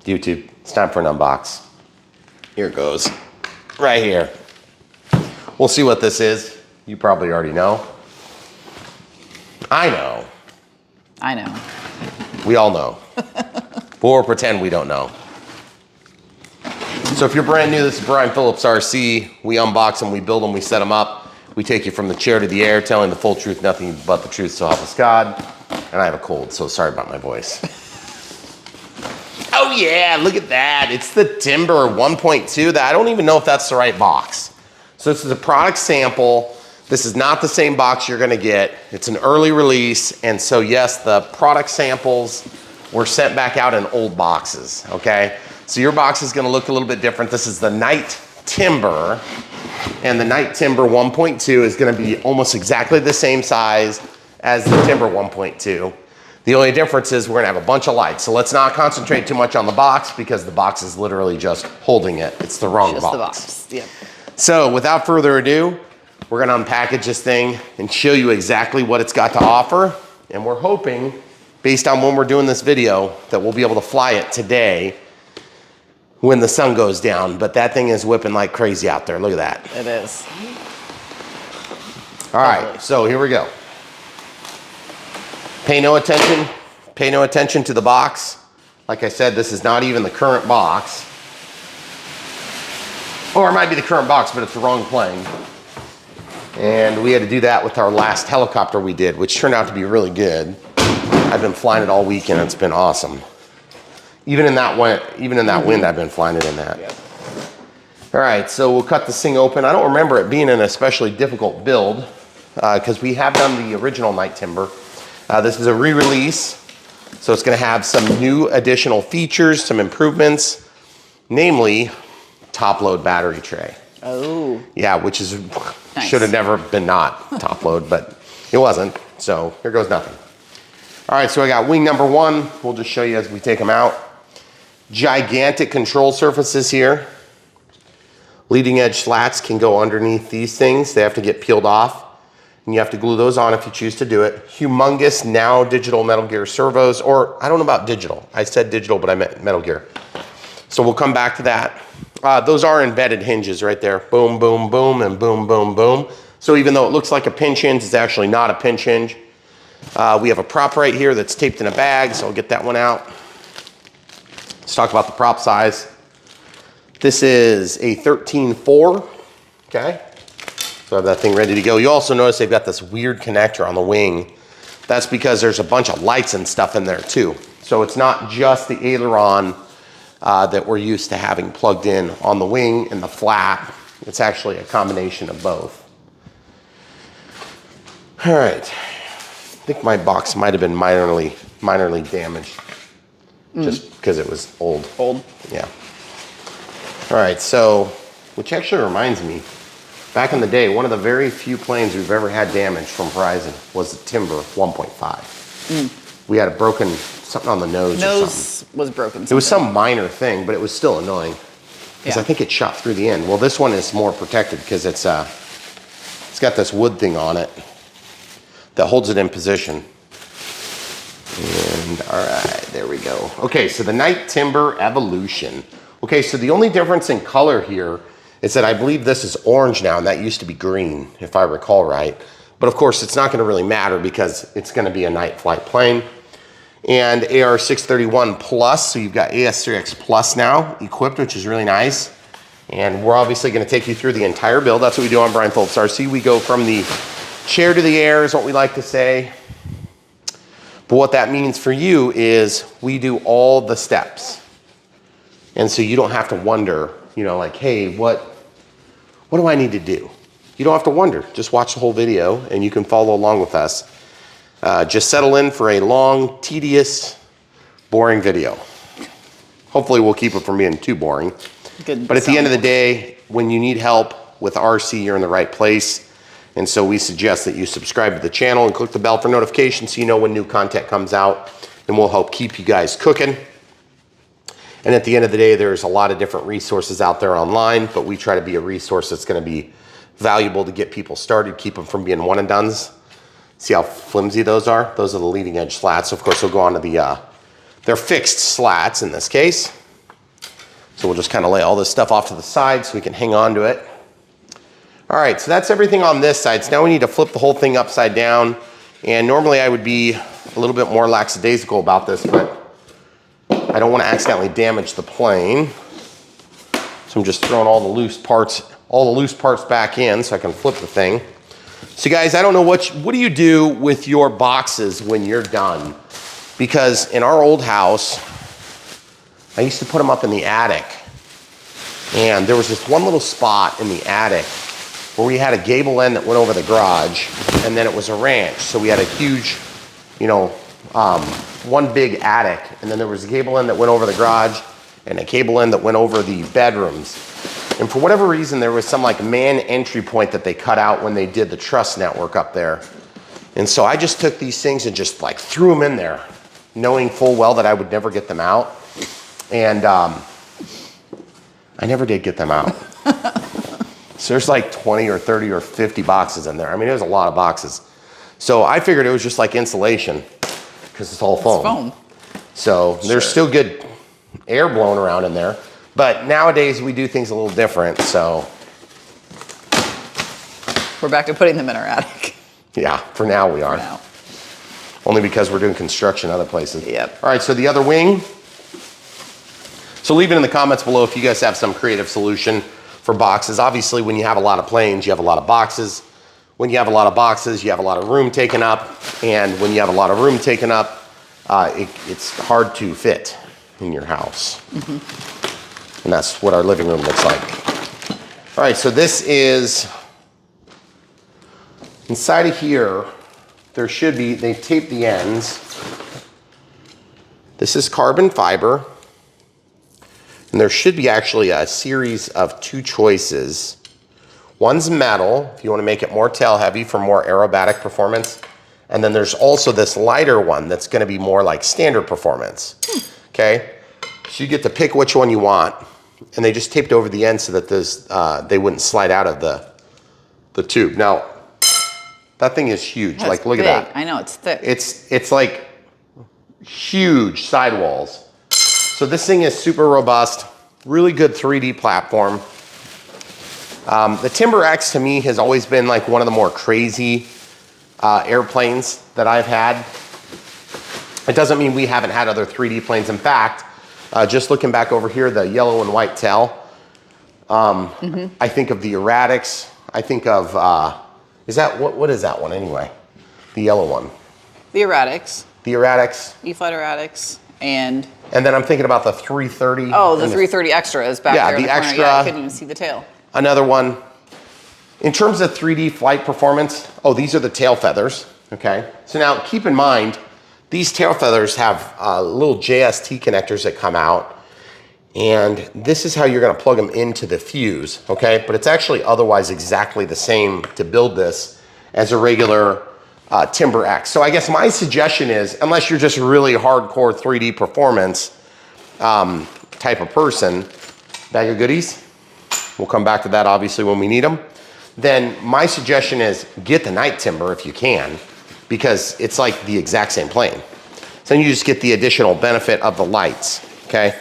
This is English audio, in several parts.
YouTube, it's time for an unbox. Here it goes, right here. We'll see what this is. You probably already know. I know. I know. We all know. But we'll pretend we don't know. So if you're brand new, this is Brian Phillips RC. We unbox them, we build them, we set them up. We take you from the chair to the air, telling the full truth, nothing but the truth, so help us God. And I have a cold, so sorry about my voice. Oh yeah, look at that. It's the Timber 1.2. I don't even know if that's the right box. So this is a product sample. This is not the same box you're gonna get. It's an early release. And so yes, the product samples were sent back out in old boxes, okay? So your box is gonna look a little bit different. This is the Night Timber. And the Night Timber 1.2 is gonna be almost exactly the same size as the Timber 1.2. The only difference is we're gonna have a bunch of lights. So let's not concentrate too much on the box because the box is literally just holding it. It's the wrong box. Just the box, yeah. So without further ado, we're gonna unpackage this thing and show you exactly what it's got to offer. And we're hoping, based on when we're doing this video, that we'll be able to fly it today when the sun goes down. But that thing is whipping like crazy out there. Look at that. It is. All right, so here we go. Pay no attention to the box. Like I said, this is not even the current box. Or it might be the current box, but it's the wrong plane. And we had to do that with our last helicopter we did, which turned out to be really good. I've been flying it all week and it's been awesome. Even in that wind, I've been flying it in that. Yep. All right, so we'll cut this thing open. I don't remember it being an especially difficult build because we have done the original Night Timber. This is a re-release, so it's gonna have some new additional features, some improvements, namely top load battery tray. Oh. Yeah, which is, Nice. should have never been not top load, but it wasn't, so here goes nothing. All right, so I got wing number one. We'll just show you as we take them out. Gigantic control surfaces here. Leading edge slats can go underneath these things. They have to get peeled off, and you have to glue those on if you choose to do it. Humongous now digital Metal Gear servos, or I don't know about digital. I said digital, but I meant Metal Gear. So we'll come back to that. Those are embedded hinges right there. Boom, boom, boom, and boom, boom, boom. So even though it looks like a pinch hinge, it's actually not a pinch hinge. We have a prop right here that's taped in a bag, so I'll get that one out. Let's talk about the prop size. This is a 13.4, okay? So I have that thing ready to go. You also notice they've got this weird connector on the wing. That's because there's a bunch of lights and stuff in there too. So it's not just the aileron that we're used to having plugged in on the wing and the flap. It's actually a combination of both. All right, I think my box might have been minorly damaged just because it was old. Old? Yeah. All right, so, which actually reminds me, back in the day, one of the very few planes we've ever had damaged from Horizon was the Timber 1.5. We had a broken, something on the nose or something. Nose was broken. It was some minor thing, but it was still annoying. Because I think it shot through the end. Well, this one is more protected because it's got this wood thing on it that holds it in position. And all right, there we go. Okay, so the Night Timber Evolution. Okay, so the only difference in color here is that I believe this is orange now, and that used to be green, if I recall right. But of course, it's not gonna really matter because it's gonna be a night flight plane. And AR631 Plus, so you've got AS3X Plus now equipped, which is really nice. And we're obviously gonna take you through the entire build. That's what we do on Brian Phillips RC. We go from the chair to the air is what we like to say. But what that means for you is we do all the steps. And so you don't have to wonder, you know, like, hey, what do I need to do? You don't have to wonder. Just watch the whole video and you can follow along with us. Just settle in for a long, tedious, boring video. Hopefully we'll keep it from being too boring. Good. But at the end of the day, when you need help with RC, you're in the right place. And so we suggest that you subscribe to the channel and click the bell for notifications so you know when new content comes out, and we'll help keep you guys cooking. And at the end of the day, there's a lot of different resources out there online, but we try to be a resource that's gonna be valuable to get people started, keep them from being one and dones. See how flimsy those are? Those are the leading edge slats. So of course, we'll go on to the, they're fixed slats in this case. So we'll just kind of lay all this stuff off to the side so we can hang on to it. All right, so that's everything on this side. So now we need to flip the whole thing upside down. And normally I would be a little bit more lackadaisical about this, but I don't want to accidentally damage the plane. So I'm just throwing all the loose parts back in so I can flip the thing. So guys, I don't know what do you do with your boxes when you're done? Because in our old house, I used to put them up in the attic. And there was this one little spot in the attic where we had a gable end that went over the garage, and then it was a ranch. So we had a huge, one big attic, and then there was a gable end that went over the garage and a cable end that went over the bedrooms. And for whatever reason, there was some like man entry point that they cut out when they did the truss network up there. And so I just took these things and just like threw them in there, knowing full well that I would never get them out. And I never did get them out. So there's like 20 or 30 or 50 boxes in there. I mean, there's a lot of boxes. So I figured it was just like insulation because it's all foam. It's foam. So there's still good air blowing around in there. But nowadays we do things a little different, so. We're back to putting them in our attic. Yeah, for now we are. For now. Only because we're doing construction other places. Yep. All right, so the other wing. So leave it in the comments below if you guys have some creative solution for boxes. Obviously, when you have a lot of planes, you have a lot of boxes. When you have a lot of boxes, you have a lot of room taken up. And when you have a lot of room taken up, it's hard to fit in your house. And that's what our living room looks like. All right, so this is, inside of here, there should be, they taped the ends. This is carbon fiber. And there should be actually a series of 2 choices. One's metal, if you want to make it more tail heavy for more aerobatic performance. And then there's also this lighter one that's going to be more like standard performance. Okay? So you get to pick which one you want. And they just taped over the end so that this, they wouldn't slide out of the tube. Now, that thing is huge. That's like, look big. at that. I know, it's thick. It's like huge sidewalls. So this thing is super robust, really good 3D platform. The Timber X to me has always been like one of the more crazy airplanes that I've had. It doesn't mean we haven't had other 3D planes. In fact, just looking back over here, the yellow and white tail, I think of the erratics. I think of, what is that one anyway? The yellow one. The erratics. The erratics. E-flite erratics. And then I'm thinking about the 330. oh, the 330 extra is back there in the corner. Extra. Yeah, I couldn't even see the tail. Another one. In terms of 3D flight performance, these are the tail feathers, okay? So now keep in mind, these tail feathers have little JST connectors that come out, and this is how you're gonna plug them into the fuse, okay? But it's actually otherwise exactly the same to build this as a regular Timber X. So I guess my suggestion is, unless you're just really hardcore 3D performance type of person, bag of goodies, we'll come back to that obviously when we need them, then my suggestion is get the night timber if you can, because it's like the exact same plane. So then you just get the additional benefit of the lights, okay?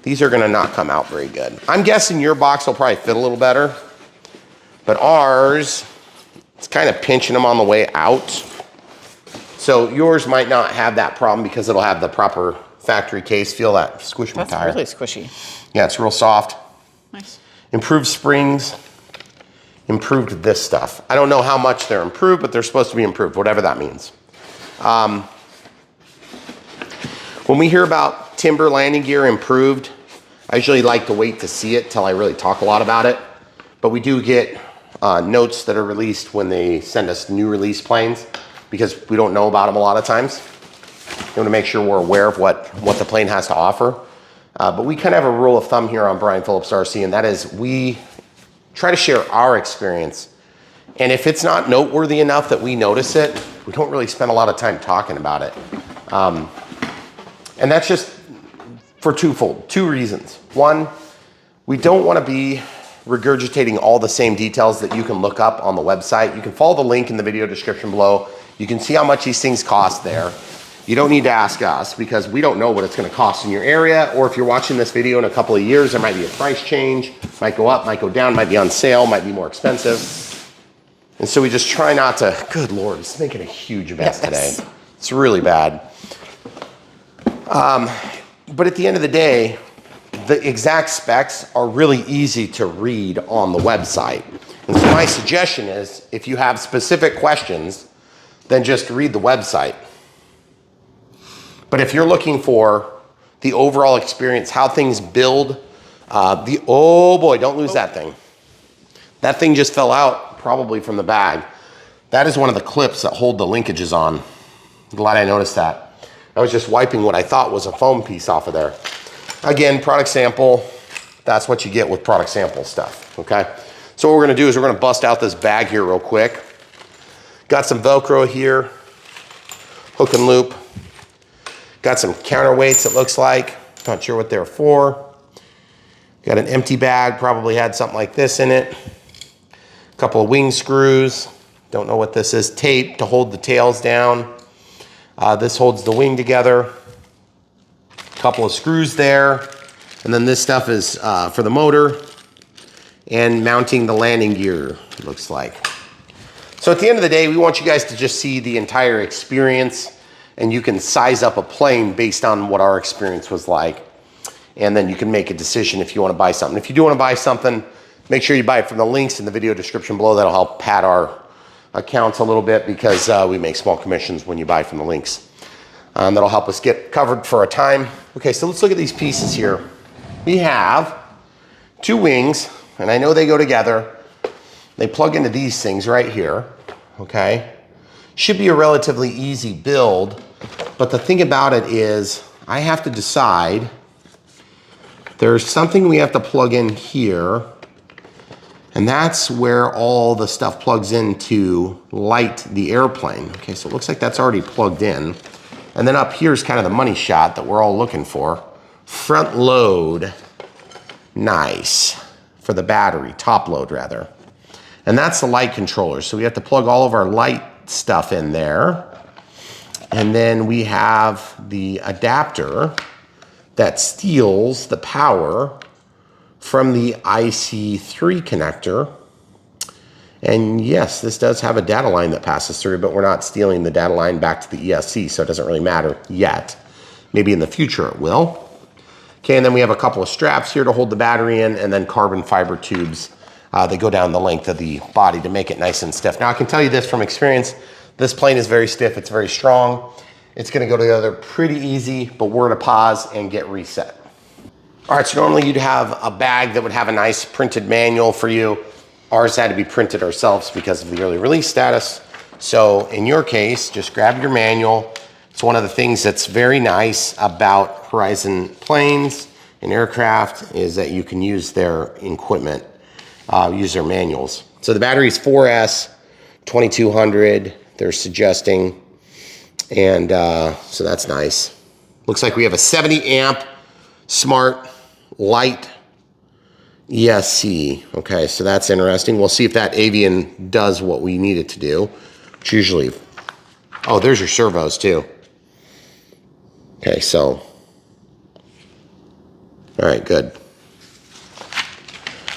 These are gonna not come out very good. I'm guessing your box will probably fit a little better, but ours, it's kind of pinching them on the way out. So yours might not have that problem because it'll have the proper factory case. Feel that squish my tire. That's really squishy. Yeah, it's real soft. Nice. Improved springs, improved this stuff. I don't know how much they're improved, but they're supposed to be improved, whatever that means. When we hear about timber landing gear improved, I usually like to wait to see it till I really talk a lot about it. But we do get notes that are released when they send us new release planes, because we don't know about them a lot of times. We want to make sure we're aware of what the plane has to offer. But we kind of have a rule of thumb here on Brian Phillips RC, and that is we try to share our experience. And if it's not noteworthy enough that we notice it, we don't really spend a lot of time talking about it. And that's just for two reasons. One, we don't want to be regurgitating all the same details that you can look up on the website. You can follow the link in the video description below. You can see how much these things cost there. You don't need to ask us because we don't know what it's going to cost in your area, or if you're watching this video in a couple of years, there might be a price change, might go up, might go down, might be on sale, might be more expensive. And so we just try not to, good Lord, it's making a huge mess today. It's really bad. But at the end of the day, the exact specs are really easy to read on the website. And so my suggestion is, if you have specific questions, then just read the website. But if you're looking for the overall experience, how things build, oh boy, don't lose that thing. That thing just fell out probably from the bag. That is one of the clips that hold the linkages on. I'm glad I noticed that. I was just wiping what I thought was a foam piece off of there. Again, product sample, that's what you get with product sample stuff, okay? So what we're gonna do is we're gonna bust out this bag here real quick. Got some Velcro here, hook and loop. Got some counterweights, it looks like. Not sure what they're for. Got an empty bag, probably had something like this in it. A couple of wing screws. Don't know what this is. Tape to hold the tails down. This holds the wing together. A couple of screws there. And then this stuff is for the motor and mounting the landing gear, it looks like. So at the end of the day, we want you guys to just see the entire experience, and you can size up a plane based on what our experience was like. And then you can make a decision if you want to buy something. If you do want to buy something, make sure you buy it from the links in the video description below. That'll help pad our accounts a little bit because we make small commissions when you buy from the links. That'll help us get covered for a time. Okay, so let's look at these pieces here. We have two wings, and I know they go together. They plug into these things right here, okay? Should be a relatively easy build, but the thing about it is I have to decide, there's something we have to plug in here, and that's where all the stuff plugs in to light the airplane. Okay, so it looks like that's already plugged in. And then up here is kind of the money shot that we're all looking for. Front load, nice, for the battery, top load rather. And that's the light controller. So we have to plug all of our light stuff in there. And then we have the adapter that steals the power from the IC3 connector. And yes, this does have a data line that passes through, but we're not stealing the data line back to the ESC, so it doesn't really matter yet. Maybe in the future it will. Okay, and then we have a couple of straps here to hold the battery in, and then carbon fiber tubes. They go down the length of the body to make it nice and stiff. Now I can tell you this from experience, this plane is very stiff, it's very strong. It's gonna go together pretty easy, but we're gonna pause and get reset. All right, so normally you'd have a bag that would have a nice printed manual for you. Ours had to be printed ourselves because of the early release status. So in your case, just grab your manual. It's one of the things that's very nice about Horizon planes and aircraft is that you can use their equipment, use their manuals. So the battery is 4S, 2200, they're suggesting. And so that's nice. Looks like we have a 70 amp smart light ESC. Okay, so that's interesting. We'll see if that Avian does what we need it to do. Which usually, oh, there's your servos too. Okay, so, all right, good.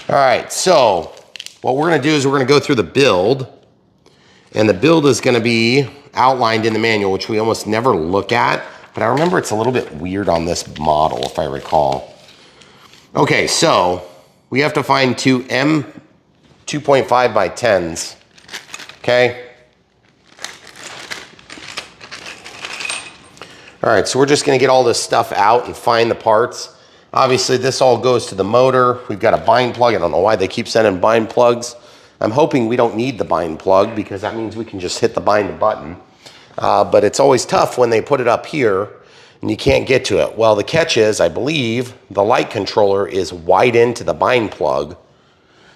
All right, so what we're gonna do is we're gonna go through the build, and the build is gonna be outlined in the manual, which we almost never look at, but I remember it's a little bit weird on this model, if I recall. Okay, so we have to find two M2.5 by 10s, okay? All right, so we're just gonna get all this stuff out and find the parts. Obviously, this all goes to the motor. We've got a bind plug. I don't know why they keep sending bind plugs. I'm hoping we don't need the bind plug because that means we can just hit the bind button. But it's always tough when they put it up here and you can't get to it. Well, the catch is, I believe, the light controller is wide into the bind plug.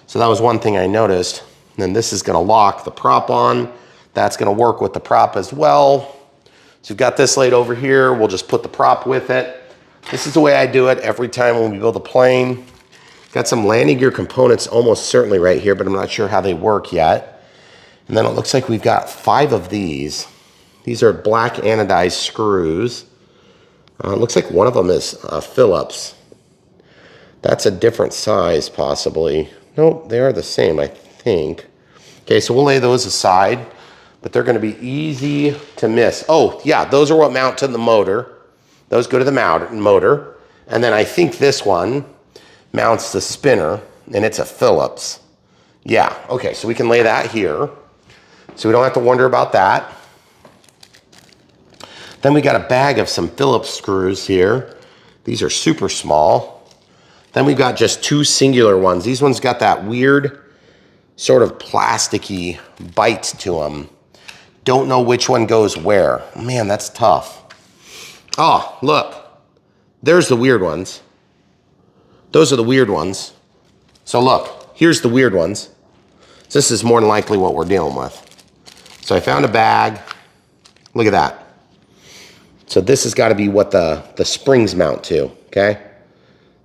So that was one thing I noticed. And then this is gonna lock the prop on. That's gonna work with the prop as well. So we've got this laid over here. We'll just put the prop with it. This is the way I do it every time when we build a plane. Got some landing gear components almost certainly right here, but I'm not sure how they work yet. And then it looks like we've got 5 of these. These are black anodized screws. It looks like one of them is Phillips. That's a different size, possibly. Nope, they are the same, I think. Okay, so we'll lay those aside, but they're gonna be easy to miss. Oh, yeah, those are what mount to the motor. Those go to the motor. And then I think this one mounts the spinner, and it's a Phillips. Yeah, okay, so we can lay that here. So we don't have to wonder about that. Then we got a bag of some Phillips screws here. These are super small. Then we've got just two singular ones. These ones got that weird sort of plasticky bite to them. Don't know which one goes where. Man, that's tough. Oh, look. There's the weird ones. Those are the weird ones. So look, here's the weird ones. This is more than likely what we're dealing with. So I found a bag. Look at that. So this has got to be what the springs mount to, okay?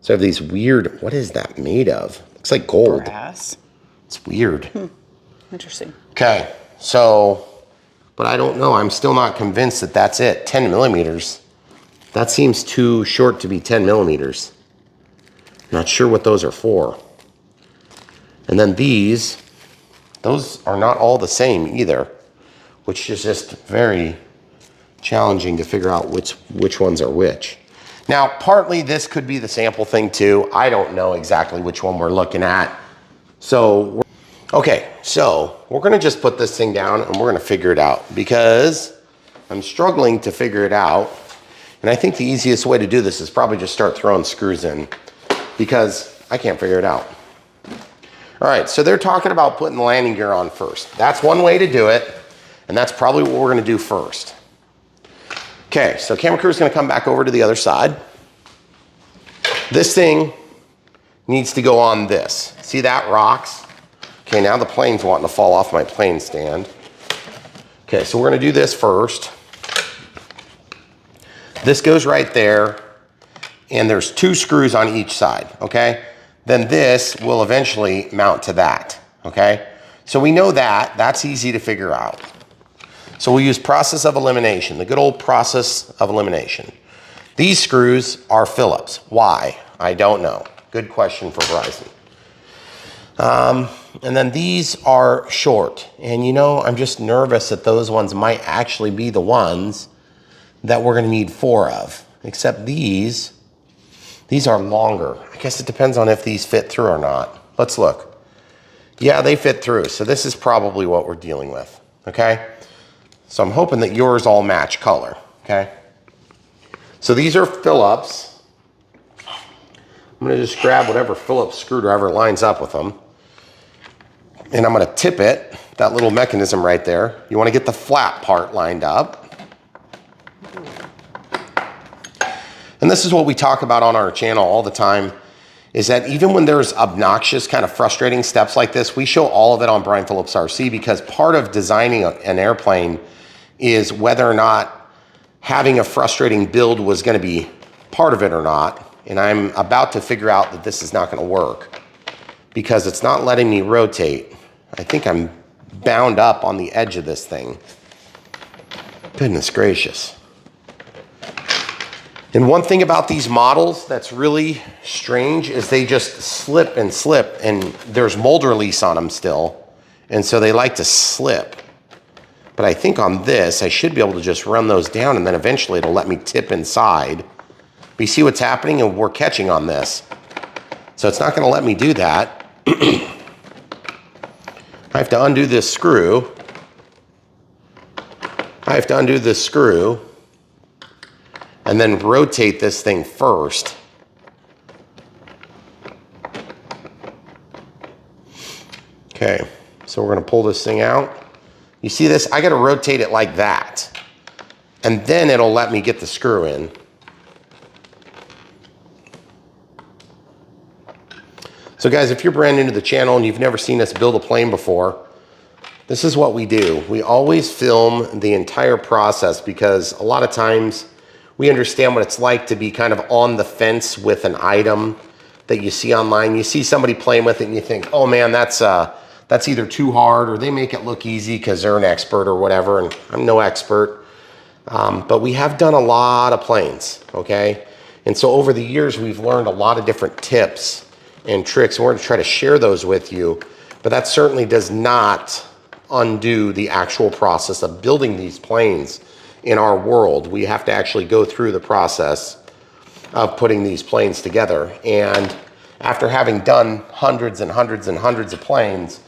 So I have these weird, what is that made of? Looks like gold. Brass. It's weird. Interesting. Okay, so, but I don't know. I'm still not convinced that that's it. 10 millimeters. That seems too short to be 10 millimeters. Not sure what those are for. And then these, those are not all the same either, which is just very challenging to figure out which ones are which. Now, partly this could be the sample thing too. I don't know exactly which one we're looking at. So, okay, so we're gonna just put this thing down and we're gonna figure it out because I'm struggling to figure it out. And I think the easiest way to do this is probably just start throwing screws in because I can't figure it out. All right, so they're talking about putting the landing gear on first. That's one way to do it, and that's probably what we're gonna do first. Okay, so camera crew is gonna come back over to the other side. This thing needs to go on this. See that rocks? Okay, now the plane's wanting to fall off my plane stand. Okay, so we're gonna do this first. This goes right there, and there's two screws on each side, okay? Then this will eventually mount to that, okay? So we know that, that's easy to figure out. So we'll use process of elimination, the good old process of elimination. These screws are Phillips. Why? I don't know. Good question for Verizon. And then these are short. And you know, I'm just nervous that those ones might actually be the ones that we're gonna need 4 of. Except these are longer. I guess it depends on if these fit through or not. Let's look. Yeah, they fit through. So this is probably what we're dealing with, okay? So I'm hoping that yours all match color, okay? So these are Phillips. I'm gonna just grab whatever Phillips screwdriver lines up with them. And I'm gonna tip it, that little mechanism right there. You wanna get the flat part lined up. And this is what we talk about on our channel all the time, is that even when there's obnoxious, kind of frustrating steps like this, we show all of it on Brian Phillips RC because part of designing an airplane is whether or not having a frustrating build was gonna be part of it or not. And I'm about to figure out that this is not gonna work because it's not letting me rotate. I think I'm bound up on the edge of this thing. Goodness gracious. And one thing about these models that's really strange is they just slip, and there's mold release on them still. And so they like to slip. But I think on this, I should be able to just run those down and then eventually it'll let me tip inside. But you see what's happening and we're catching on this. So it's not gonna let me do that. I have to undo this screw. And then rotate this thing first. Okay, so we're gonna pull this thing out. You see this? I gotta rotate it like that. And then it'll let me get the screw in. So guys, if you're brand new to the channel and you've never seen us build a plane before, this is what we do. We always film the entire process because a lot of times we understand what it's like to be kind of on the fence with an item that you see online. You see somebody playing with it and you think, oh man, that's either too hard or they make it look easy because they're an expert or whatever, and I'm no expert. But we have done a lot of planes, okay? And so over the years, we've learned a lot of different tips and tricks. We're gonna try to share those with you, but that certainly does not undo the actual process of building these planes in our world. We have to actually go through the process of putting these planes together. And after having done hundreds and hundreds and hundreds of planes,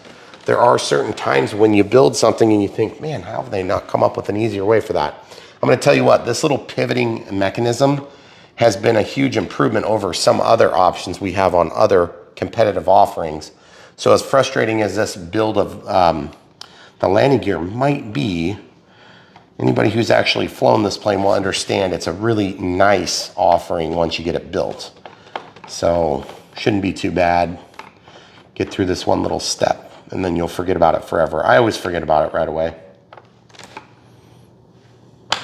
there are certain times when you build something and you think, man, how have they not come up with an easier way for that? I'm gonna tell you what, this little pivoting mechanism has been a huge improvement over some other options we have on other competitive offerings. So as frustrating as this build of the landing gear might be, anybody who's actually flown this plane will understand it's a really nice offering once you get it built. So shouldn't be too bad. Get through this one little step and then you'll forget about it forever. I always forget about it right away.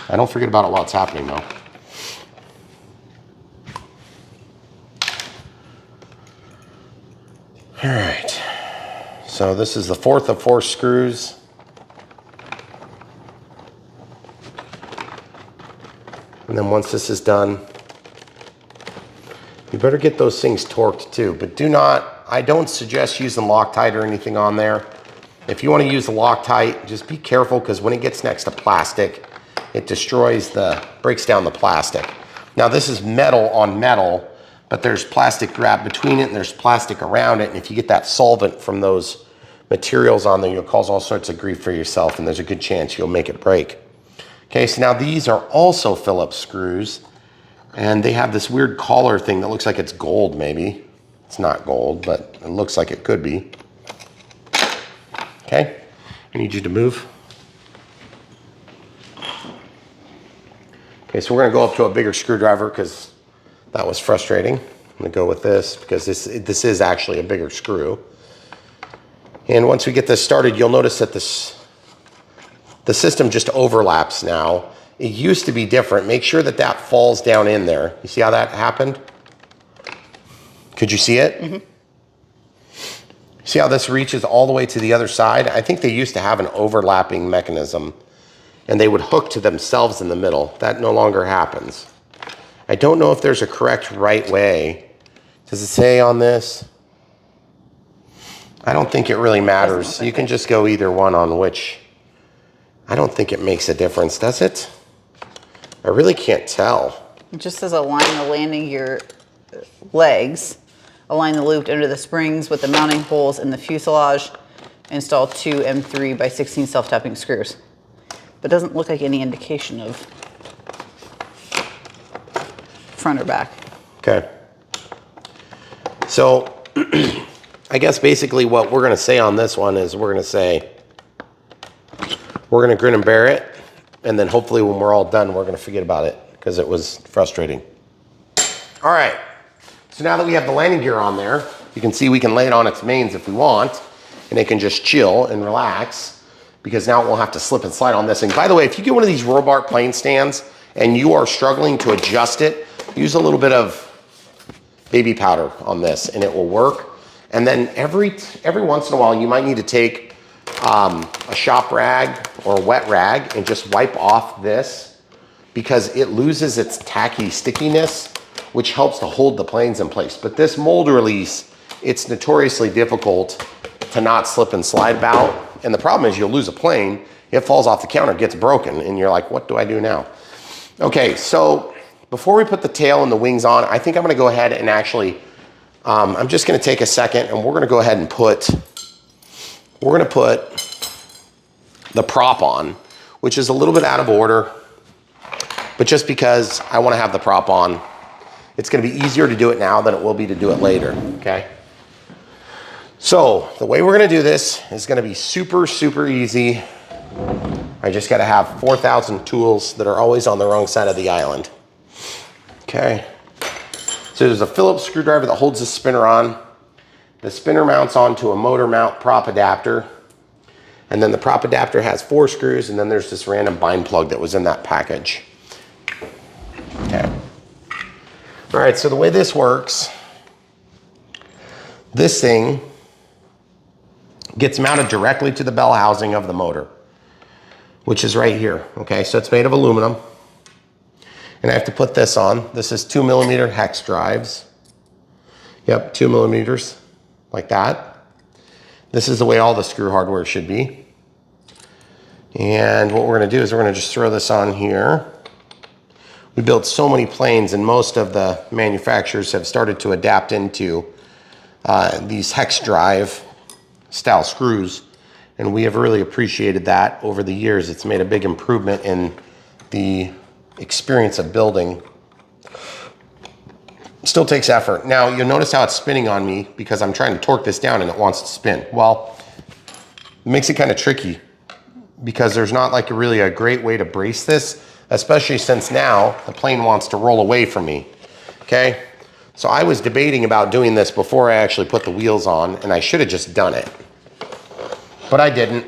I don't forget about it while it's happening though. All right, so this is the fourth of 4 screws. And then once this is done, you better get those things torqued too, but I don't suggest using Loctite or anything on there. If you want to use the Loctite, just be careful because when it gets next to plastic, it breaks down the plastic. Now this is metal on metal, but there's plastic wrapped between it and there's plastic around it. And if you get that solvent from those materials on there, you'll cause all sorts of grief for yourself and there's a good chance you'll make it break. Okay, so now these are also Phillips screws and they have this weird collar thing that looks like it's gold maybe. It's not gold, but it looks like it could be. Okay, I need you to move. Okay, so we're gonna go up to a bigger screwdriver because that was frustrating. I'm gonna go with this because this is actually a bigger screw. And once we get this started, you'll notice that the system just overlaps now. It used to be different. Make sure that that falls down in there. You see how that happened? Could you see it? Mm-hmm. See how this reaches all the way to the other side? I think they used to have an overlapping mechanism and they would hook to themselves in the middle. That no longer happens. I don't know if there's a correct right way. Does it say on this? I don't think it really matters. You can just go either one on which. I don't think it makes a difference, does it? I really can't tell. It just says align the landing gear legs, align the loop under the springs with the mounting holes in the fuselage, install 2 M3 by 16 self-tapping screws. But it doesn't look like any indication of front or back. Okay. So I guess basically what we're gonna say on this one is we're gonna grin and bear it, and then hopefully when we're all done, we're gonna forget about it because it was frustrating. All right, so now that we have the landing gear on there, you can see we can lay it on its mains if we want, and it can just chill and relax because now it won't have to slip and slide on this thing. By the way, if you get one of these Robart plane stands and you are struggling to adjust it, use a little bit of baby powder on this and it will work. And then every once in a while, you might need to take a shop rag or a wet rag and just wipe off this because it loses its tacky stickiness, which helps to hold the planes in place. But this mold release, it's notoriously difficult to not slip and slide about. And the problem is you'll lose a plane, it falls off the counter, gets broken, and you're like, what do I do now? Okay, so before we put the tail and the wings on, I think I'm gonna go ahead and actually, I'm just gonna take a second and we're gonna go ahead and put the prop on, which is a little bit out of order, but just because I wanna have the prop on, it's gonna be easier to do it now than it will be to do it later, okay? So the way we're gonna do this is gonna be super, super easy. I just gotta have 4,000 tools that are always on the wrong side of the island. Okay, so there's a Phillips screwdriver that holds the spinner on. The spinner mounts onto a motor mount prop adapter. And then the prop adapter has 4 screws, and then there's this random bind plug that was in that package. Okay. All right, so the way this works, this thing gets mounted directly to the bell housing of the motor. which is right here. Okay, so it's made of aluminum. And I have to put this on. This is 2mm hex drives. Yep, 2mm, like that. This is the way all the screw hardware should be. And what we're gonna do is we're gonna just throw this on here. We built so many planes, and most of the manufacturers have started to adapt into these hex drive style screws, and we have really appreciated that over the years. It's made a big improvement in the experience of building. Still takes effort. Now you'll notice how it's spinning on me because I'm trying to torque this down and it wants to spin. Well, it makes it kind of tricky because there's not like really a great way to brace this, especially since now the plane wants to roll away from me. Okay, so I was debating about doing this before I actually put the wheels on, and I should have just done it, but I didn't,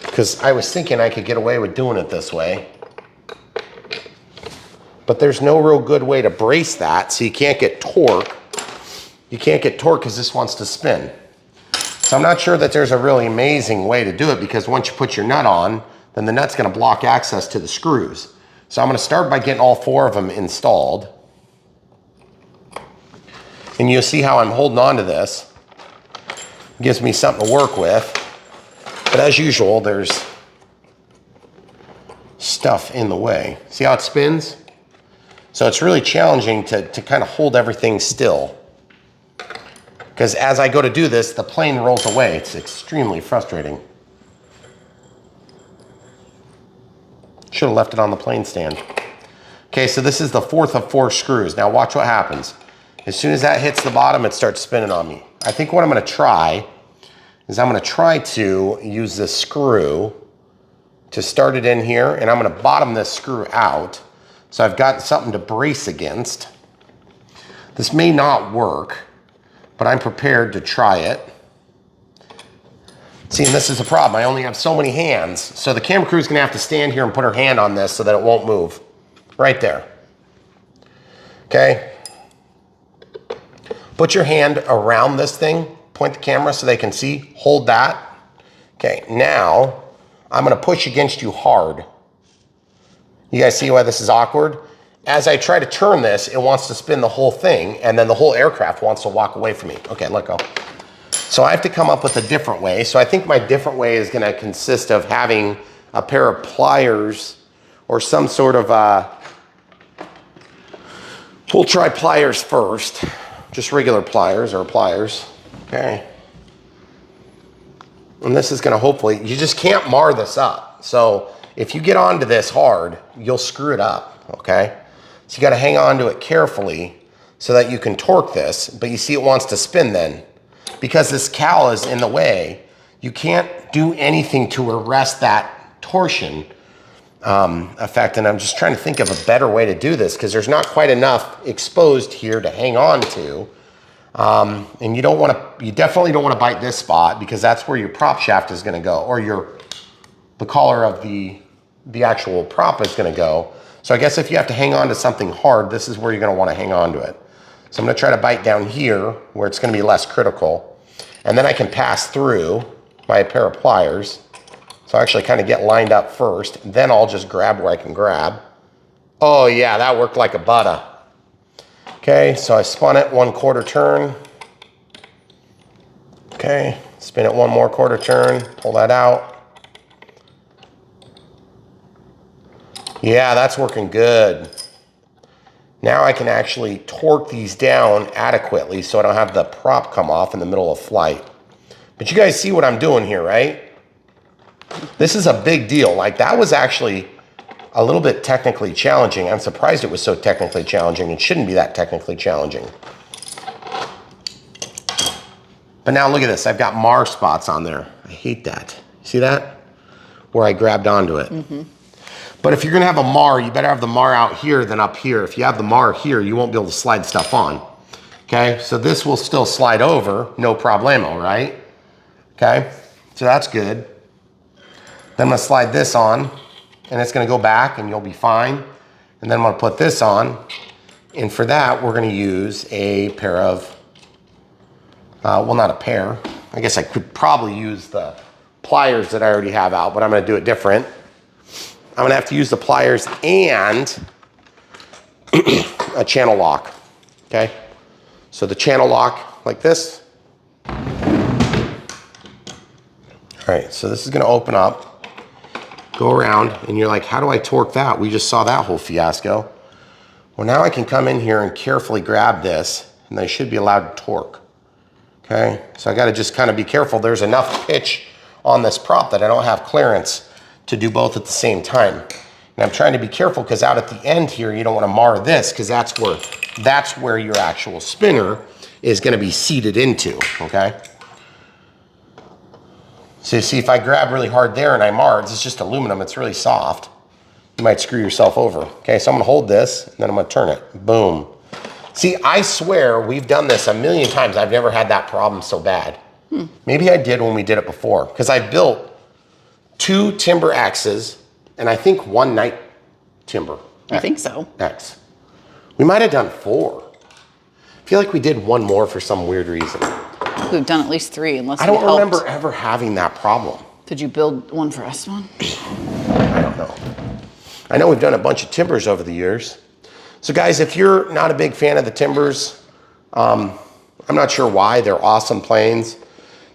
because I was thinking I could get away with doing it this way. But there's no real good way to brace that, so you can't get torque. You can't get torque because this wants to spin. So I'm not sure that there's a really amazing way to do it, because once you put your nut on, then the nut's gonna block access to the screws. So I'm gonna start by getting all 4 of them installed. And you'll see how I'm holding on to this. It gives me something to work with. But as usual, there's stuff in the way. See how it spins? So it's really challenging to kind of hold everything still. Because as I go to do this, the plane rolls away. It's extremely frustrating. Should have left it on the plane stand. Okay, so this is the 4th of 4 screws. Now watch what happens. As soon as that hits the bottom, it starts spinning on me. I think what I'm gonna try is I'm gonna try to use this screw to start it in here, and I'm gonna bottom this screw out. So I've got something to brace against. This may not work, but I'm prepared to try it. See, and this is the problem. I only have so many hands. So the camera crew's gonna have to stand here and put her hand on this so that it won't move. Right there. Okay? Put your hand around this thing, point the camera so they can see, hold that. Okay, now I'm gonna push against you hard. You guys see why this is awkward? As I try to turn this, it wants to spin the whole thing, and then the whole aircraft wants to walk away from me. Okay, let go. So I have to come up with a different way. So I think my different way is gonna consist of having a pair of pliers or some sort of, we'll try pliers first. Just regular pliers or pliers, okay? And this is gonna hopefully, you just can't mar this up. So if you get onto this hard, you'll screw it up, okay? So you gotta hang on to it carefully so that you can torque this, but you see it wants to spin then. Because this cowl is in the way, you can't do anything to arrest that torsion effect. And I'm just trying to think of a better way to do this, because there's not quite enough exposed here to hang on to. And you definitely don't wanna bite this spot, because that's where your prop shaft is gonna go, or the collar of the actual prop is gonna go. So I guess if you have to hang on to something hard, this is where you're gonna wanna hang on to it. So I'm gonna try to bite down here where it's gonna be less critical. And then I can pass through my pair of pliers. So I actually kind of get lined up first, then I'll just grab where I can grab. Oh yeah, that worked like a butter. Okay, so I spun it 1/4 turn. Okay, spin it 1 more 1/4 turn, pull that out. Yeah, that's working good. Now I can actually torque these down adequately so I don't have the prop come off in the middle of flight. But you guys see what I'm doing here, right? This is a big deal. Like, that was actually a little bit technically challenging. I'm surprised it was so technically challenging. It shouldn't be that technically challenging. But now look at this. I've got mar spots on there. I hate that. See that? Where I grabbed onto it. Mm-hmm. But if you're gonna have a mar, you better have the mar out here than up here. If you have the mar here, you won't be able to slide stuff on. Okay, so this will still slide over, no problemo, right? Okay, so that's good. Then I'm gonna slide this on, and it's gonna go back, and you'll be fine. And then I'm gonna put this on, and for that, we're gonna use a pair of, well, not a pair. I guess I could probably use the pliers that I already have out, but I'm gonna do it different. I'm gonna have to use the pliers and a channel lock, okay? So the channel lock like this. All right, so this is gonna open up, go around, and you're like, how do I torque that? We just saw that whole fiasco. Well, now I can come in here and carefully grab this, and they should be allowed to torque, okay? So I gotta just kind of be careful. There's enough pitch on this prop that I don't have clearance to do both at the same time. And I'm trying to be careful because out at the end here, you don't want to mar this because that's where your actual spinner is going to be seated into, okay? So you see, if I grab really hard there and I mar, it's just aluminum, it's really soft. You might screw yourself over. Okay, so I'm gonna hold this and then I'm gonna turn it, boom. See, I swear we've done this a million times. I've never had that problem so bad. Maybe I did when we did it before because I built 2 timber axes and I think 1 night timber. I think so. X. We might have done 4. I feel like we did 1 more for some weird reason. We've done at least 3 unless I don't remember ever having that problem. Did you build one for us, one? I don't know. I know we've done a bunch of timbers over the years. So guys, if you're not a big fan of the timbers, I'm not sure why. They're awesome planes.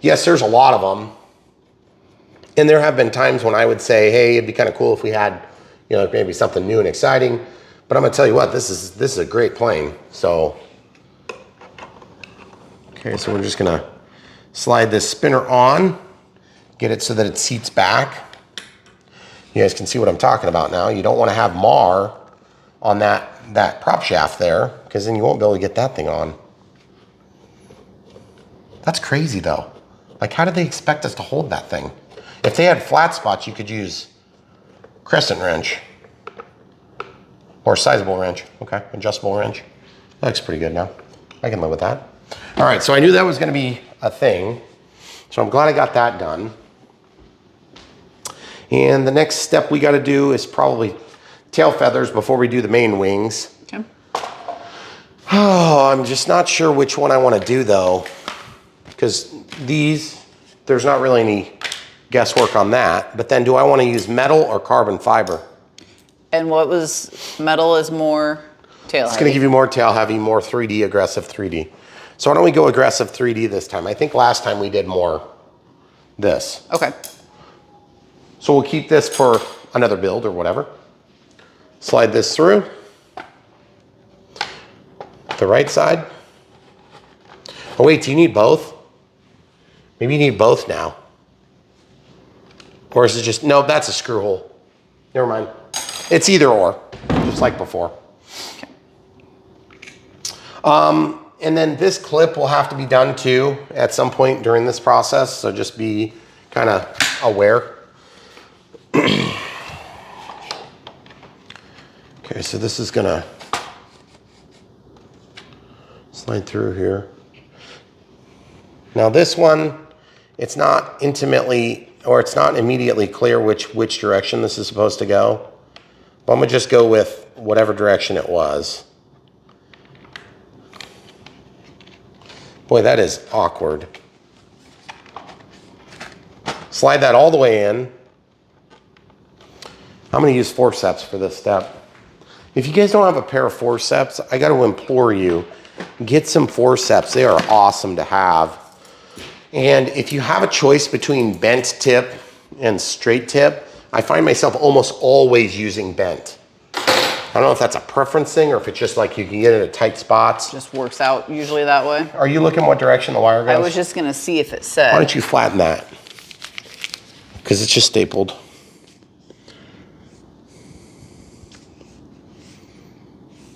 Yes, there's a lot of them. And there have been times when I would say, hey, it'd be kind of cool if we had, you know, maybe something new and exciting. But I'm gonna tell you what, this is a great plane. So, okay, so we're just gonna slide this spinner on, get it so that it seats back. You guys can see what I'm talking about now. You don't want to have mar on that prop shaft there because then you won't be able to get that thing on. That's crazy though. Like, how did they expect us to hold that thing? If they had flat spots, you could use crescent wrench or sizable wrench. Okay, adjustable wrench. That looks pretty good now. I can live with that. All right, so I knew that was going to be a thing. So I'm glad I got that done. And the next step we got to do is probably tail feathers before we do the main wings. Okay. Oh, I'm just not sure which one I want to do though, because there's not really any guesswork on that. But then do I want to use metal or carbon fiber? And what was metal is more tail It's heavy? going to give you more tail heavy, more 3D, aggressive 3D. So why don't we go aggressive 3D this time? I think last time we did more this. Okay. So we'll keep this for another build or whatever. Slide this through. The right side. Oh wait, do you need both? Maybe you need both now. Or is it just, no, that's a screw hole. Never mind. It's either or, just like before. Okay. And then this clip will have to be done too at some point during this process. So just be kind of aware. Okay, so this is gonna slide through here. Now this one, it's not intimately, or it's not immediately clear which direction this is supposed to go. But I'm gonna just go with whatever direction it was. Boy, that is awkward. Slide that all the way in. I'm gonna use forceps for this step. If you guys don't have a pair of forceps, I gotta implore you, get some forceps. They are awesome to have. And if you have a choice between bent tip and straight tip, I find myself almost always using bent. I don't know if that's a preference thing or if it's just like you can get it at tight spots. Just works out usually that way. Are you looking what direction the wire goes? I was just gonna see if it said. Why don't you flatten that? Because it's just stapled.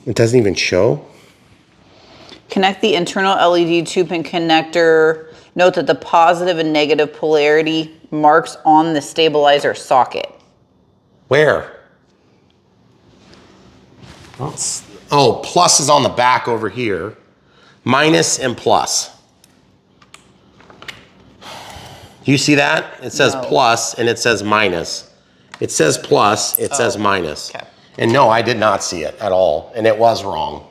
It doesn't even show. Connect the internal LED 2-pin connector. Note that the positive and negative polarity marks on the stabilizer socket. Where? Oh, plus is on the back over here. Minus and plus. Do you see that? It says No. plus and it says minus. It says plus, it says minus. Okay. And no, I did not see it at all. And it was wrong.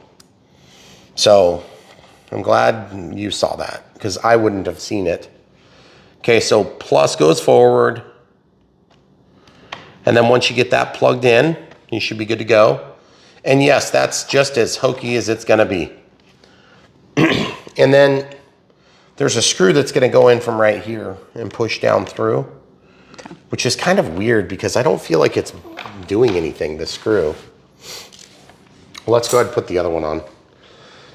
So I'm glad you saw that because I wouldn't have seen it. Okay, so plus goes forward. And then once you get that plugged in, you should be good to go. And yes, that's just as hokey as it's gonna be. And then there's a screw that's gonna go in from right here and push down through, which is kind of weird because I don't feel like it's doing anything, this screw. Well, let's go ahead and put the other one on.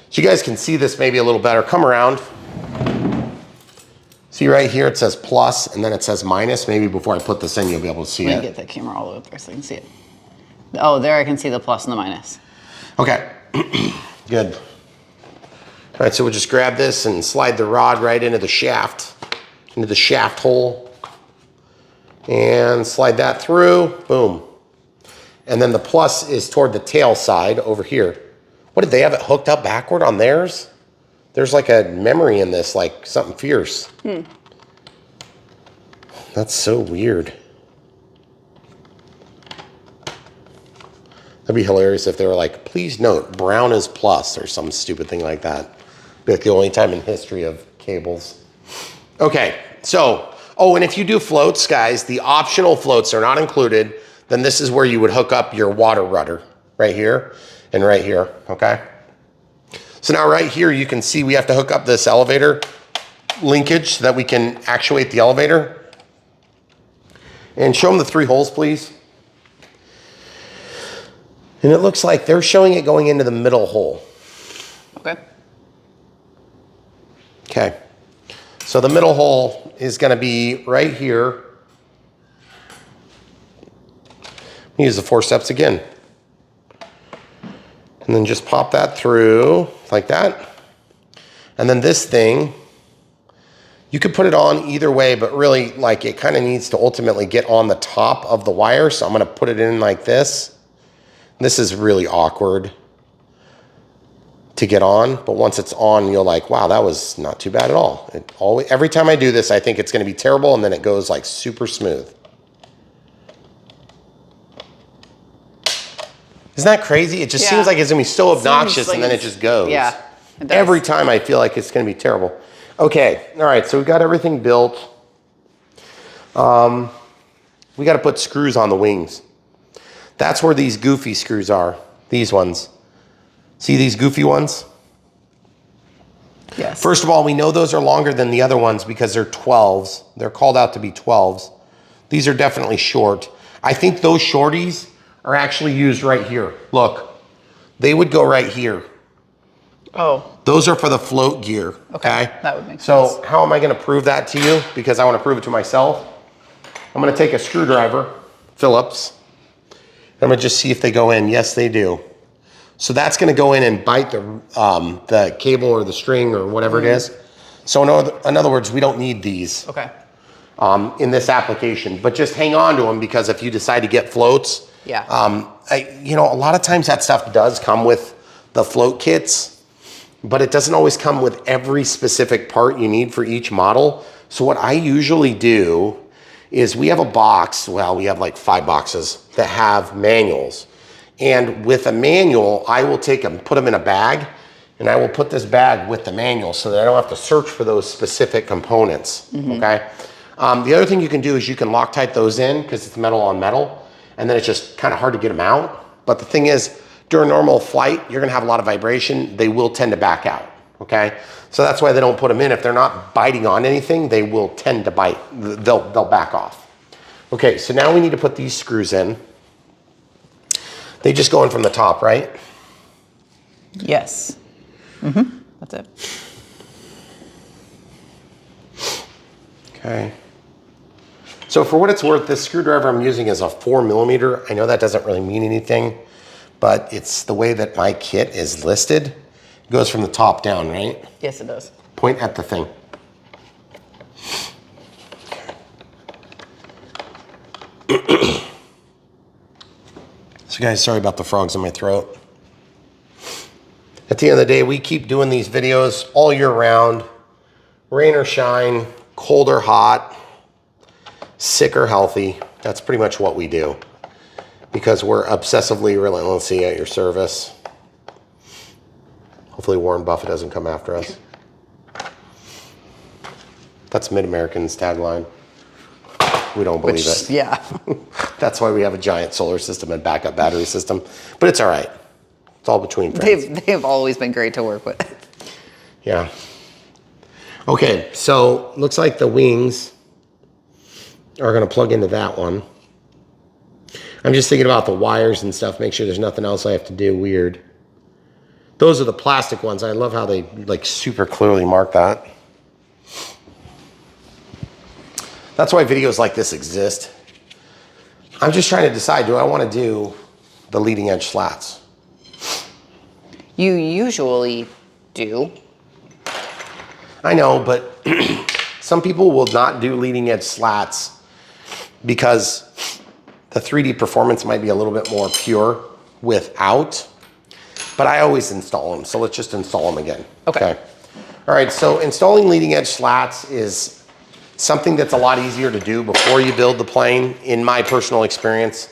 So you guys can see this maybe a little better. Come around. See right here, it says plus, and then it says minus. Maybe before I put this in, you'll be able to see Let it. me get the camera all the way up there so I can see it. Oh, there I can see the plus and the minus. Okay, good. All right, so we'll just grab this and slide the rod right into the shaft hole, and slide that through, boom. And then the plus is toward the tail side over here. What, did they have it hooked up backward on theirs? There's like a memory in this, like something fierce. That's so weird. That'd be hilarious if they were like, please note, brown is plus, or some stupid thing like that. Be like the only time in history of cables. Okay, so, oh, and if you do floats, guys, the optional floats are not included, then this is where you would hook up your water rudder, right here and right here, okay? So now right here, you can see we have to hook up this elevator linkage so that we can actuate the elevator. And show them the 3 holes, please. And it looks like they're showing it going into the middle hole. Okay. Okay. So the middle hole is gonna be right here. Use the 4 steps again. And then just pop that through like that. And then this thing, you could put it on either way, but really like it kind of needs to ultimately get on the top of the wire. So I'm gonna put it in like this. This is really awkward to get on, but once it's on, you're like, wow, that was not too bad at all. It always, every time I do this, I think it's gonna be terrible, and then it goes like super smooth. Isn't that crazy? It just seems like it's gonna be so obnoxious, and then it just goes. Yeah, it does. Every time I feel like it's gonna be terrible. Okay, all right, so we got everything built. We gotta put screws on the wings. That's where these goofy screws are, these ones. See these goofy ones? Yes. First of all, we know those are longer than the other ones because they're 12s. They're called out to be 12s. These are definitely short. I think those shorties are actually used right here. Look, they would go right here. Oh. Those are for the float gear, okay? That would make sense. So how am I gonna prove that to you? Because I wanna prove it to myself. I'm gonna take a screwdriver, Phillips. I'm gonna just see if they go in. Yes, they do. So that's gonna go in and bite the cable or the string or whatever it is. So in other words, we don't need these. Okay. In this application, but just hang on to them because if you decide to get floats, you know, a lot of times that stuff does come with the float kits, but it doesn't always come with every specific part you need for each model. So what I usually do is we have a box, well, we have like 5 boxes that have manuals. And with a manual, I will take them, put them in a bag, and I will put this bag with the manual so that I don't have to search for those specific components, okay? The other thing you can do is you can Loctite those in because it's metal on metal, and then it's just kind of hard to get them out. But the thing is, during normal flight, you're gonna have a lot of vibration. They will tend to back out, okay? So that's why they don't put them in. If they're not biting on anything, they will tend to bite. They'll back off. Okay, so now we need to put these screws in. They just go in from the top, right? Yes. That's it. Okay. So for what it's worth, this screwdriver I'm using is a 4mm. I know that doesn't really mean anything, but it's the way that my kit is listed. It goes from the top down, right? Yes, it does. Point at the thing. So guys, sorry about the frogs in my throat. At the end of the day, we keep doing these videos all year round, rain or shine, cold or hot, sick or healthy. That's pretty much what we do because we're obsessively, relentlessly at your service. Hopefully Warren Buffett doesn't come after us. That's Mid-American's tagline. We don't believe it. Yeah. That's why we have a giant solar system and backup battery system. But it's all right. It's all between friends. They've always been great to work with. Yeah. Okay, so looks like the wings are going to plug into that one. I'm just thinking about the wires and stuff, make sure there's nothing else I have to do weird. Those are the plastic ones. I love how they like super clearly mark that. That's why videos like this exist. I'm just trying to decide, do I want to do the leading edge slats? You usually do. I know, but some people will not do leading edge slats because the 3D performance might be a little bit more pure without, but I always install them. So let's just install them again. Okay. All right, so installing leading edge slats is something that's a lot easier to do before you build the plane, in my personal experience.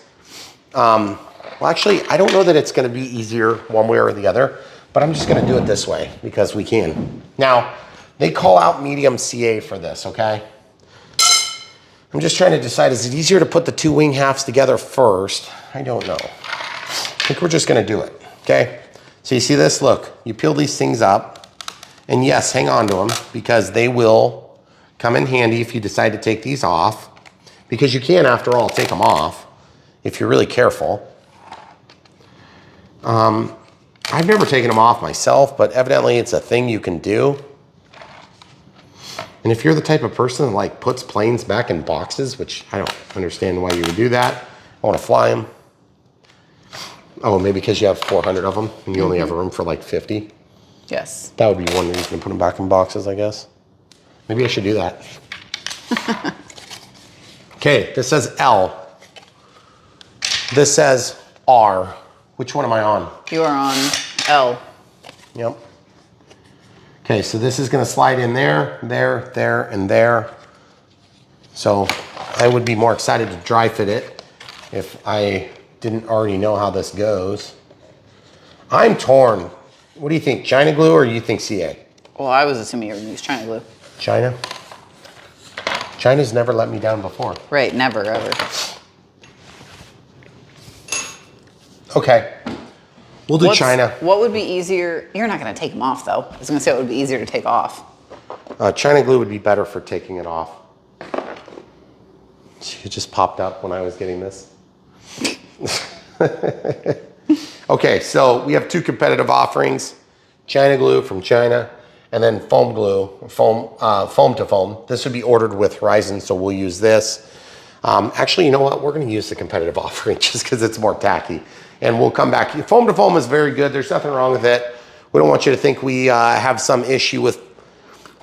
Well, actually, I don't know that it's gonna be easier one way or the other, but I'm just gonna do it this way because we can. Now, they call out medium CA for this, okay? I'm just trying to decide, is it easier to put the two wing halves together first? I don't know. I think we're just gonna do it, okay? So you see this? Look, you peel these things up, and yes, hang on to them because they will come in handy if you decide to take these off, because you can, after all, take them off if you're really careful. I've never taken them off myself, but evidently it's a thing you can do. And if you're the type of person that like puts planes back in boxes, which I don't understand why you would do that. I want to fly them. Oh, maybe because you have 400 of them and you only have room for like 50. Yes. That would be one reason to put them back in boxes, I guess. Maybe I should do that. Okay, this says L. This says R. Which one am I on? You are on L. Yep. Okay, so this is gonna slide in there, there, there, and there. So I would be more excited to dry fit it if I didn't already know how this goes. I'm torn. What do you think, China glue or you think CA? Well, I was assuming you were gonna use China glue. China? China's never let me down before. Right, never, ever. Okay, we'll do China. What would be easier? You're not gonna take them off though. I was gonna say it would be easier to take off. China glue would be better for taking it off. It just popped up when I was getting this. Okay, so we have two competitive offerings. China glue from China, and then foam glue, foam to foam. This would be ordered with Horizon, so we'll use this. Actually, you know what? We're gonna use the competitive offering just because it's more tacky. And we'll come back. Foam to foam is very good. There's nothing wrong with it. We don't want you to think we have some issue with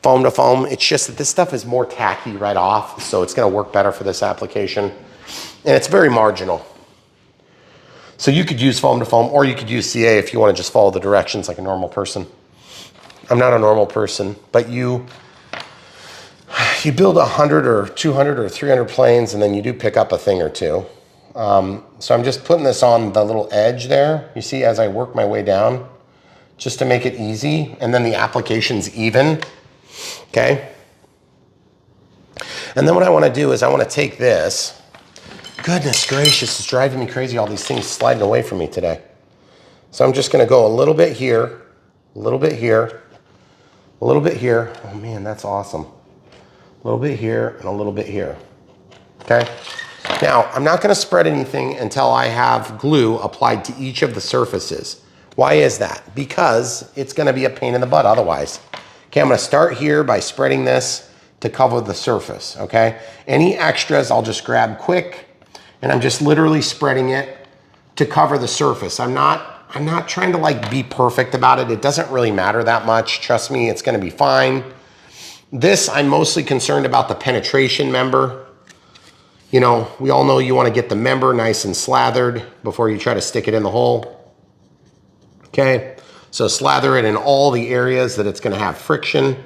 foam to foam. It's just that this stuff is more tacky right off, so it's gonna work better for this application. And it's very marginal. So you could use foam to foam, or you could use CA if you wanna just follow the directions like a normal person. I'm not a normal person, but you build 100 or 200 or 300 planes, and then you do pick up a thing or two. So I'm just putting this on the little edge there. You see, as I work my way down, just to make it easy, and then the application's even, okay? And then what I wanna do is I wanna take this. Goodness gracious, it's driving me crazy, all these things sliding away from me today. So I'm just gonna go a little bit here, a little bit here, a little bit here. Oh man, that's awesome. A little bit here and a little bit here, okay? Now, I'm not gonna spread anything until I have glue applied to each of the surfaces. Why is that? Because it's gonna be a pain in the butt otherwise. Okay, I'm gonna start here by spreading this to cover the surface, okay? Any extras I'll just grab quick, and I'm just literally spreading it to cover the surface. I'm not trying to like be perfect about it. It doesn't really matter that much. Trust me, it's gonna be fine. This, I'm mostly concerned about the penetration member. You know, we all know you wanna get the member nice and slathered before you try to stick it in the hole. Okay, so slather it in all the areas that it's gonna have friction.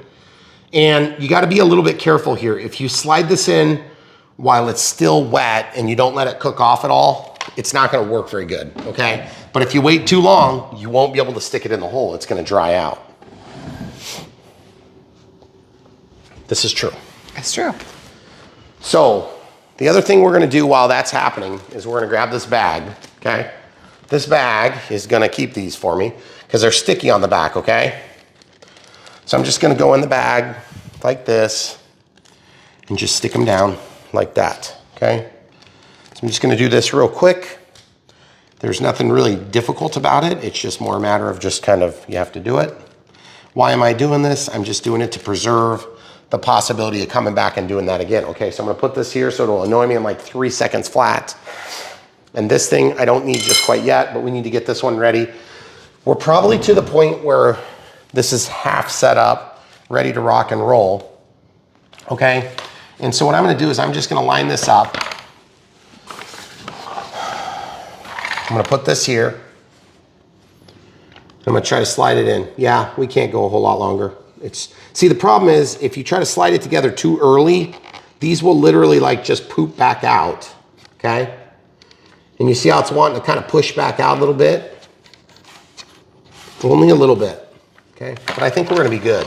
And you gotta be a little bit careful here. If you slide this in while it's still wet and you don't let it cook off at all, it's not gonna work very good, okay? But if you wait too long, you won't be able to stick it in the hole. It's gonna dry out. This is true. That's true. So the other thing we're gonna do while that's happening is we're gonna grab this bag, okay? This bag is gonna keep these for me because they're sticky on the back, okay? So I'm just gonna go in the bag like this and just stick them down like that, okay? So I'm just gonna do this real quick. There's nothing really difficult about it. It's just more a matter of just kind of, you have to do it. Why am I doing this? I'm just doing it to preserve the possibility of coming back and doing that again. Okay, so I'm gonna put this here so it'll annoy me in like 3 seconds flat. And this thing I don't need just quite yet, but we need to get this one ready. We're probably to the point where this is half set up, ready to rock and roll, okay? And so what I'm gonna do is I'm just gonna line this up. I'm gonna put this here. I'm gonna try to slide it in. Yeah, we can't go a whole lot longer. See, the problem is if you try to slide it together too early, these will literally like just poop back out, okay? And you see how it's wanting to kind of push back out a little bit? Only a little bit, okay? But I think we're gonna be good.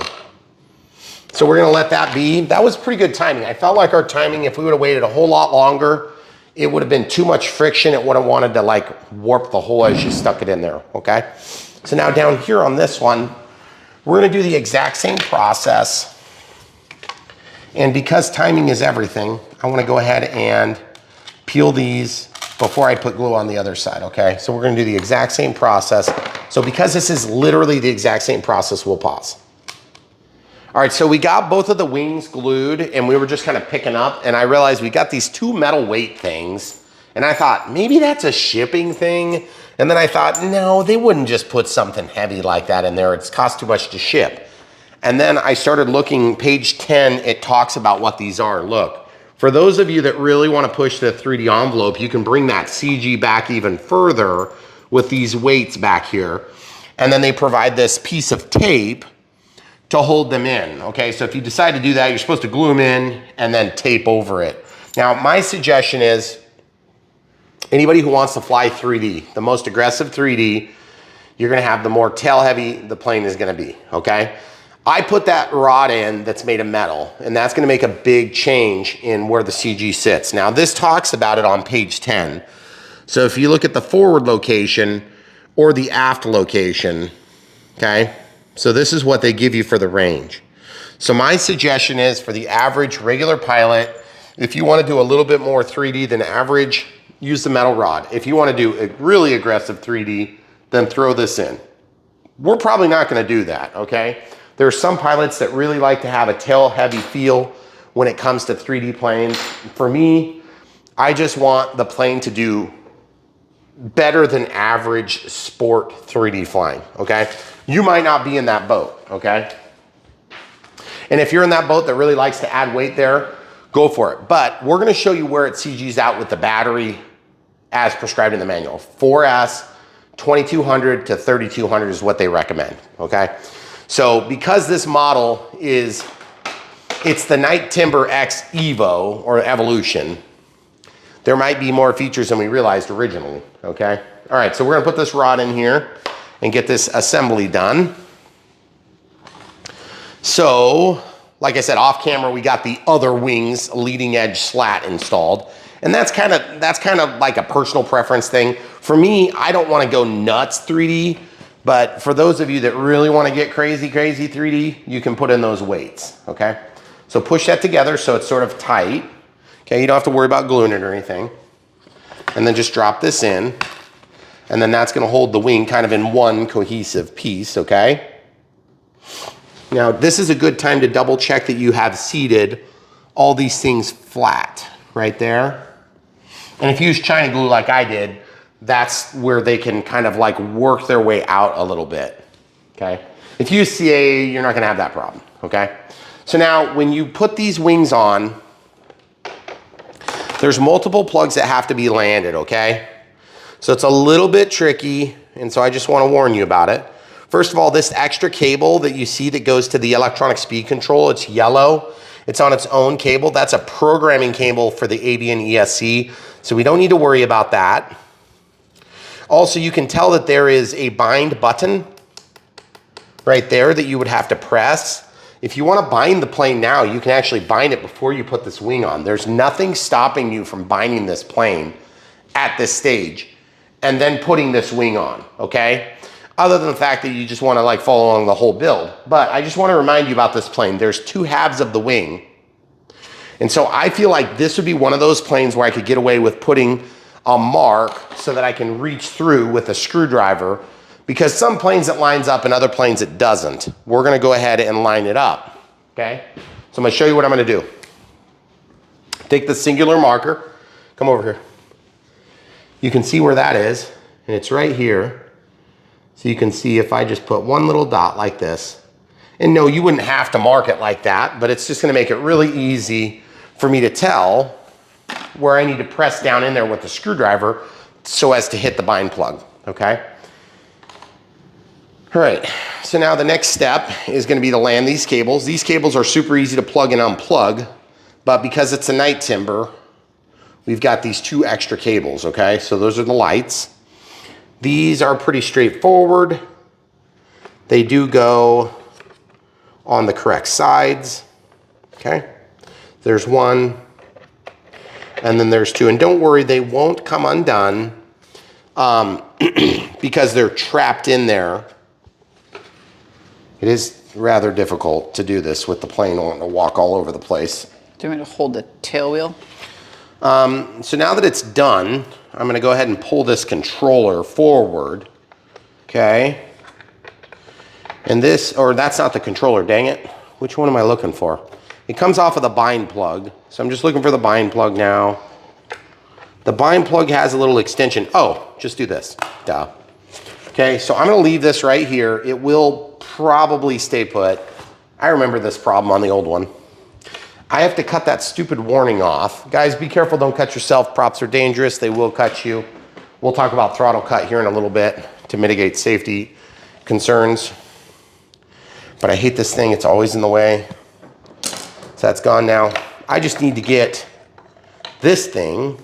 So we're gonna let that be. That was pretty good timing. I felt like our timing, if we would have waited a whole lot longer, it would have been too much friction. It would have wanted to like warp the hole as you stuck it in there, okay? So now down here on this one, we're gonna do the exact same process. And because timing is everything, I wanna go ahead and peel these before I put glue on the other side, okay? So we're gonna do the exact same process. So because this is literally the exact same process, we'll pause. All right, so we got both of the wings glued and we were just kind of picking up, and I realized we got these 2 metal weight things, and I thought maybe that's a shipping thing. And then I thought, no, they wouldn't just put something heavy like that in there. It's cost too much to ship. And then I started looking, page 10, it talks about what these are. Look, for those of you that really want to push the 3D envelope, you can bring that CG back even further with these weights back here. And then they provide this piece of tape to hold them in, okay? So if you decide to do that, you're supposed to glue them in and then tape over it. Now, my suggestion is, anybody who wants to fly 3D, the most aggressive 3D, you're gonna have the more tail heavy the plane is gonna be, okay? I put that rod in that's made of metal, and that's gonna make a big change in where the CG sits. Now, this talks about it on page 10. So if you look at the forward location or the aft location, okay? So this is what they give you for the range. So my suggestion is for the average regular pilot, if you wanna do a little bit more 3D than average, use the metal rod. If you want to do a really aggressive 3D, then throw this in. We're probably not going to do that, okay? There are some pilots that really like to have a tail heavy feel when it comes to 3D planes. For me, I just want the plane to do better than average sport 3D flying, okay? You might not be in that boat, okay? And if you're in that boat that really likes to add weight there, go for it. But we're gonna show you where it CGs out with the battery as prescribed in the manual. 4S, 2200 to 3200 is what they recommend, okay? So because this model is, it's the Night Timber X Evo or Evolution, there might be more features than we realized originally, okay? All right, so we're gonna put this rod in here and get this assembly done. So, like I said, off camera, we got the other wings leading edge slat installed. And that's kind of like a personal preference thing. For me, I don't want to go nuts 3D, but for those of you that really want to get crazy 3D, you can put in those weights, okay? So push that together so it's sort of tight. Okay, you don't have to worry about gluing it or anything. And then just drop this in. And then that's going to hold the wing kind of in one cohesive piece, okay? Now, this is a good time to double check that you have seated all these things flat right there. And if you use China glue like I did, that's where they can kind of like work their way out a little bit, okay? If you use CA, you're not gonna have that problem, okay? So now when you put these wings on, there's multiple plugs that have to be landed, okay? So it's a little bit tricky, and so I just wanna warn you about it. First of all, this extra cable that you see that goes to the electronic speed control, it's yellow. It's on its own cable. That's a programming cable for the Avian ESC, so we don't need to worry about that. Also, you can tell that there is a bind button right there that you would have to press. If you want to bind the plane now, you can actually bind it before you put this wing on. There's nothing stopping you from binding this plane at this stage and then putting this wing on, okay? Other than the fact that you just want to like follow along the whole build. But I just want to remind you about this plane. There's two halves of the wing. And so I feel like this would be one of those planes where I could get away with putting a mark so that I can reach through with a screwdriver, because some planes it lines up and other planes it doesn't. We're gonna go ahead and line it up, okay? So I'm gonna show you what I'm gonna do. Take the singular marker, come over here. You can see where that is, and it's right here. So you can see if I just put one little dot like this, and no, you wouldn't have to mark it like that, but it's just gonna make it really easy for me to tell where I need to press down in there with the screwdriver so as to hit the bind plug, okay? All right, so now the next step is gonna be to land these cables. These cables are super easy to plug and unplug, but because it's a night timber, we've got these two extra cables, okay? So those are the lights. These are pretty straightforward. They do go on the correct sides, okay? There's one, and then there's two. And don't worry, they won't come undone because they're trapped in there. It is rather difficult to do this with the plane wanting to walk all over the place. Do you want me to hold the tail wheel? So now that it's done, I'm gonna go ahead and pull this controller forward, okay? And this, or that's not the controller, dang it. Which one am I looking for? It comes off of the bind plug. So I'm just looking for the bind plug now. The bind plug has a little extension. Oh, just do this, duh. Okay, so I'm gonna leave this right here. It will probably stay put. I remember this problem on the old one. I have to cut that stupid warning off. Guys, be careful, don't cut yourself. Props are dangerous, they will cut you. We'll talk about throttle cut here in a little bit to mitigate safety concerns. But I hate this thing, it's always in the way. So that's gone now. I just need to get this thing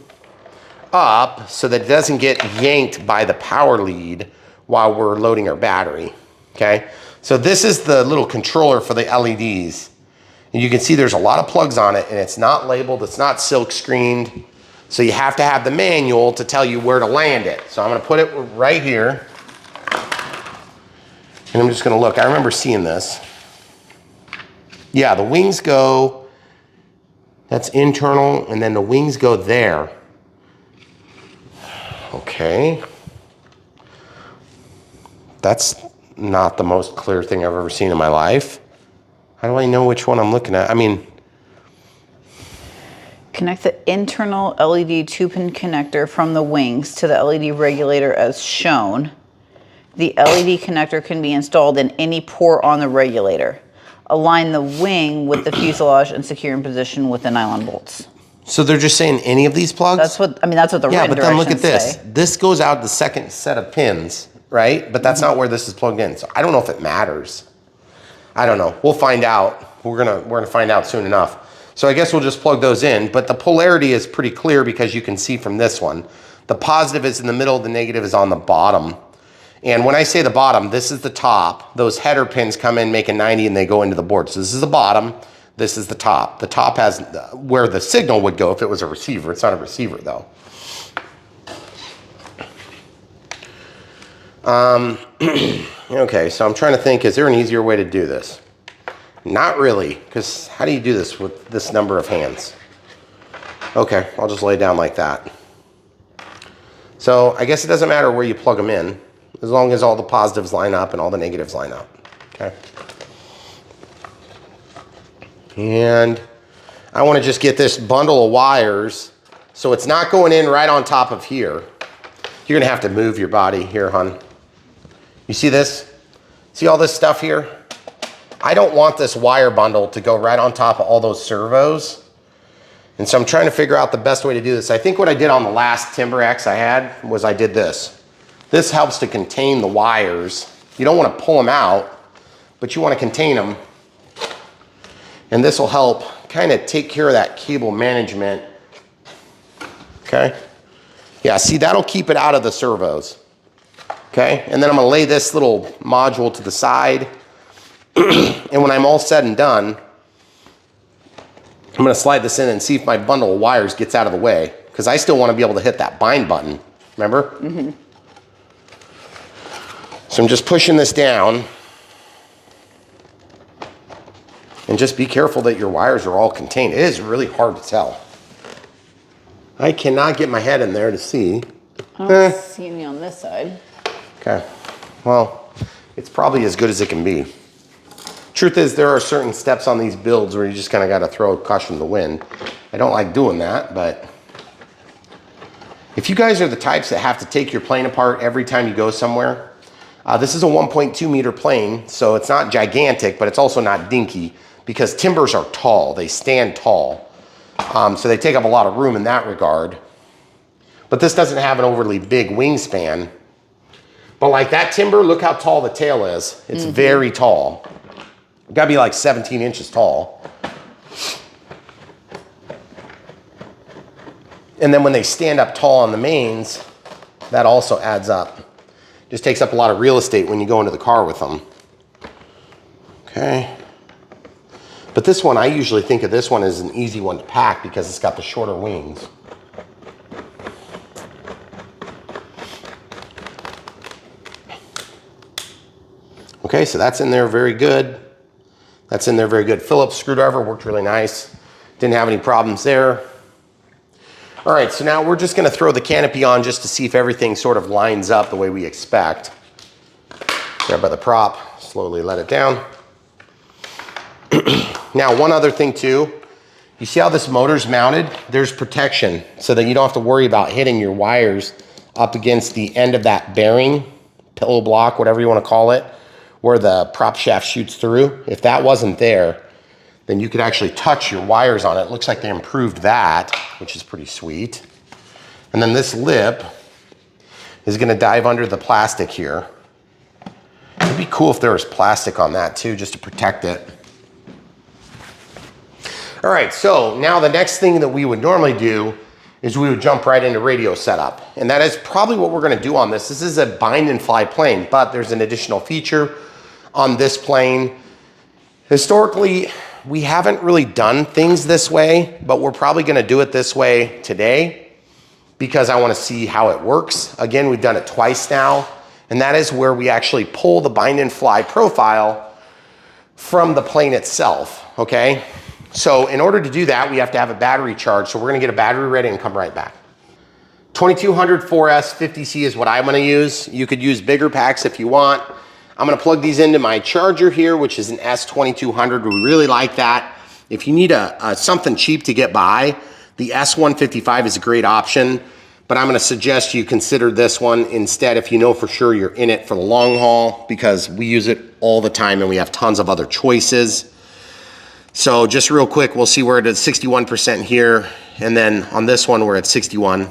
up so that it doesn't get yanked by the power lead while we're loading our battery, okay? So this is the little controller for the LEDs. And you can see there's a lot of plugs on it, and it's not labeled, it's not silk screened. So you have to have the manual to tell you where to land it. So I'm gonna put it right here. And I'm just gonna look, I remember seeing this. Yeah, the wings go, that's internal, and then the wings go there. Okay. That's not the most clear thing I've ever seen in my life. How do I know which one I'm looking at? I mean, Connect the internal LED 2-pin connector from the wings to the LED regulator as shown. The LED connector can be installed in any port on the regulator. Align the wing with the fuselage and secure in position with the nylon bolts. so they're just saying any of these plugs? That's what the yeah, written but then look at directions this. say. This goes out the second set of pins, right? But that's not where this is plugged in. So I don't know if it matters. I don't know. We'll find out. We're gonna find out soon enough. So I guess we'll just plug those in. But the polarity is pretty clear because you can see from this one. The positive is in the middle, the negative is on the bottom. And when I say the bottom, this is the top. Those header pins come in, make a 90, and they go into the board. So this is the bottom, this is the top. The top has where the signal would go if it was a receiver. It's not a receiver though. Okay, so I'm trying to think, is there an easier way to do this? Not really, because how do you do this with this number of hands? Okay, I'll just lay it down like that. So I guess it doesn't matter where you plug them in, as long as all the positives line up and all the negatives line up, okay? And I want to just get this bundle of wires so it's not going in right on top of here. You're gonna have to move your body here, hon. You see this? See all this stuff here? I don't want this wire bundle to go right on top of all those servos. And so I'm trying to figure out the best way to do this. I think what I did on the last Timber X I had was I did this. This helps to contain the wires. You don't want to pull them out, but you want to contain them. And this will help kind of take care of that cable management. Okay? Yeah, see, that'll keep it out of the servos. Okay? And then I'm gonna lay this little module to the side. And when I'm all said and done, I'm gonna slide this in and see if my bundle of wires gets out of the way, because I still wanna be able to hit that bind button, remember? Mm-hmm. So I'm just pushing this down. And just be careful that your wires are all contained. It is really hard to tell. I cannot get my head in there to see. I don't see any on this side. Okay, well, it's probably as good as it can be. Truth is, there are certain steps on these builds where you just kind of got to throw caution to the wind. I don't like doing that, but if you guys are the types that have to take your plane apart every time you go somewhere, this is a 1.2 meter plane, so it's not gigantic, but it's also not dinky, because timbers are tall, they stand tall. So they take up a lot of room in that regard. But this doesn't have an overly big wingspan. But like that timber, look how tall the tail is. It's very tall. It's gotta be like 17 inches tall. And then when they stand up tall on the mains, that also adds up. Just takes up a lot of real estate when you go into the car with them. Okay. But this one, I usually think of this one as an easy one to pack because it's got the shorter wings. Okay, so that's in there very good. That's in there very good. Phillips screwdriver worked really nice. Didn't have any problems there. All right, so now we're just gonna throw the canopy on just to see if everything sort of lines up the way we expect. Grab by the prop, slowly let it down. Now, one other thing too, you see how this motor's mounted? There's protection so that you don't have to worry about hitting your wires up against the end of that bearing, pillow block, whatever you want to call it, where the prop shaft shoots through. If that wasn't there, then you could actually touch your wires on it. It looks like they improved that, which is pretty sweet. And then this lip is gonna dive under the plastic here. It'd be cool if there was plastic on that too, just to protect it. All right, so now the next thing that we would normally do is we would jump right into radio setup. And that is probably what we're gonna do on this. This is a bind and fly plane, but there's an additional feature on this plane. Historically, we haven't really done things this way, but we're probably gonna do it this way today because I wanna see how it works. Again, we've done it twice now, and that is where we actually pull the bind and fly profile from the plane itself, okay? So in order to do that, we have to have a battery charged. So we're gonna get a battery ready and come right back. 2200 4S 50C is what I'm gonna use. You could use bigger packs if you want. I'm gonna plug these into my charger here, which is an S2200. We really like that. If you need something cheap to get by, the S155 is a great option, but I'm gonna suggest you consider this one instead if you know for sure you're in it for the long haul, because we use it all the time and we have tons of other choices. So just real quick, we'll see we're at 61% here, and then on this one we're at 61.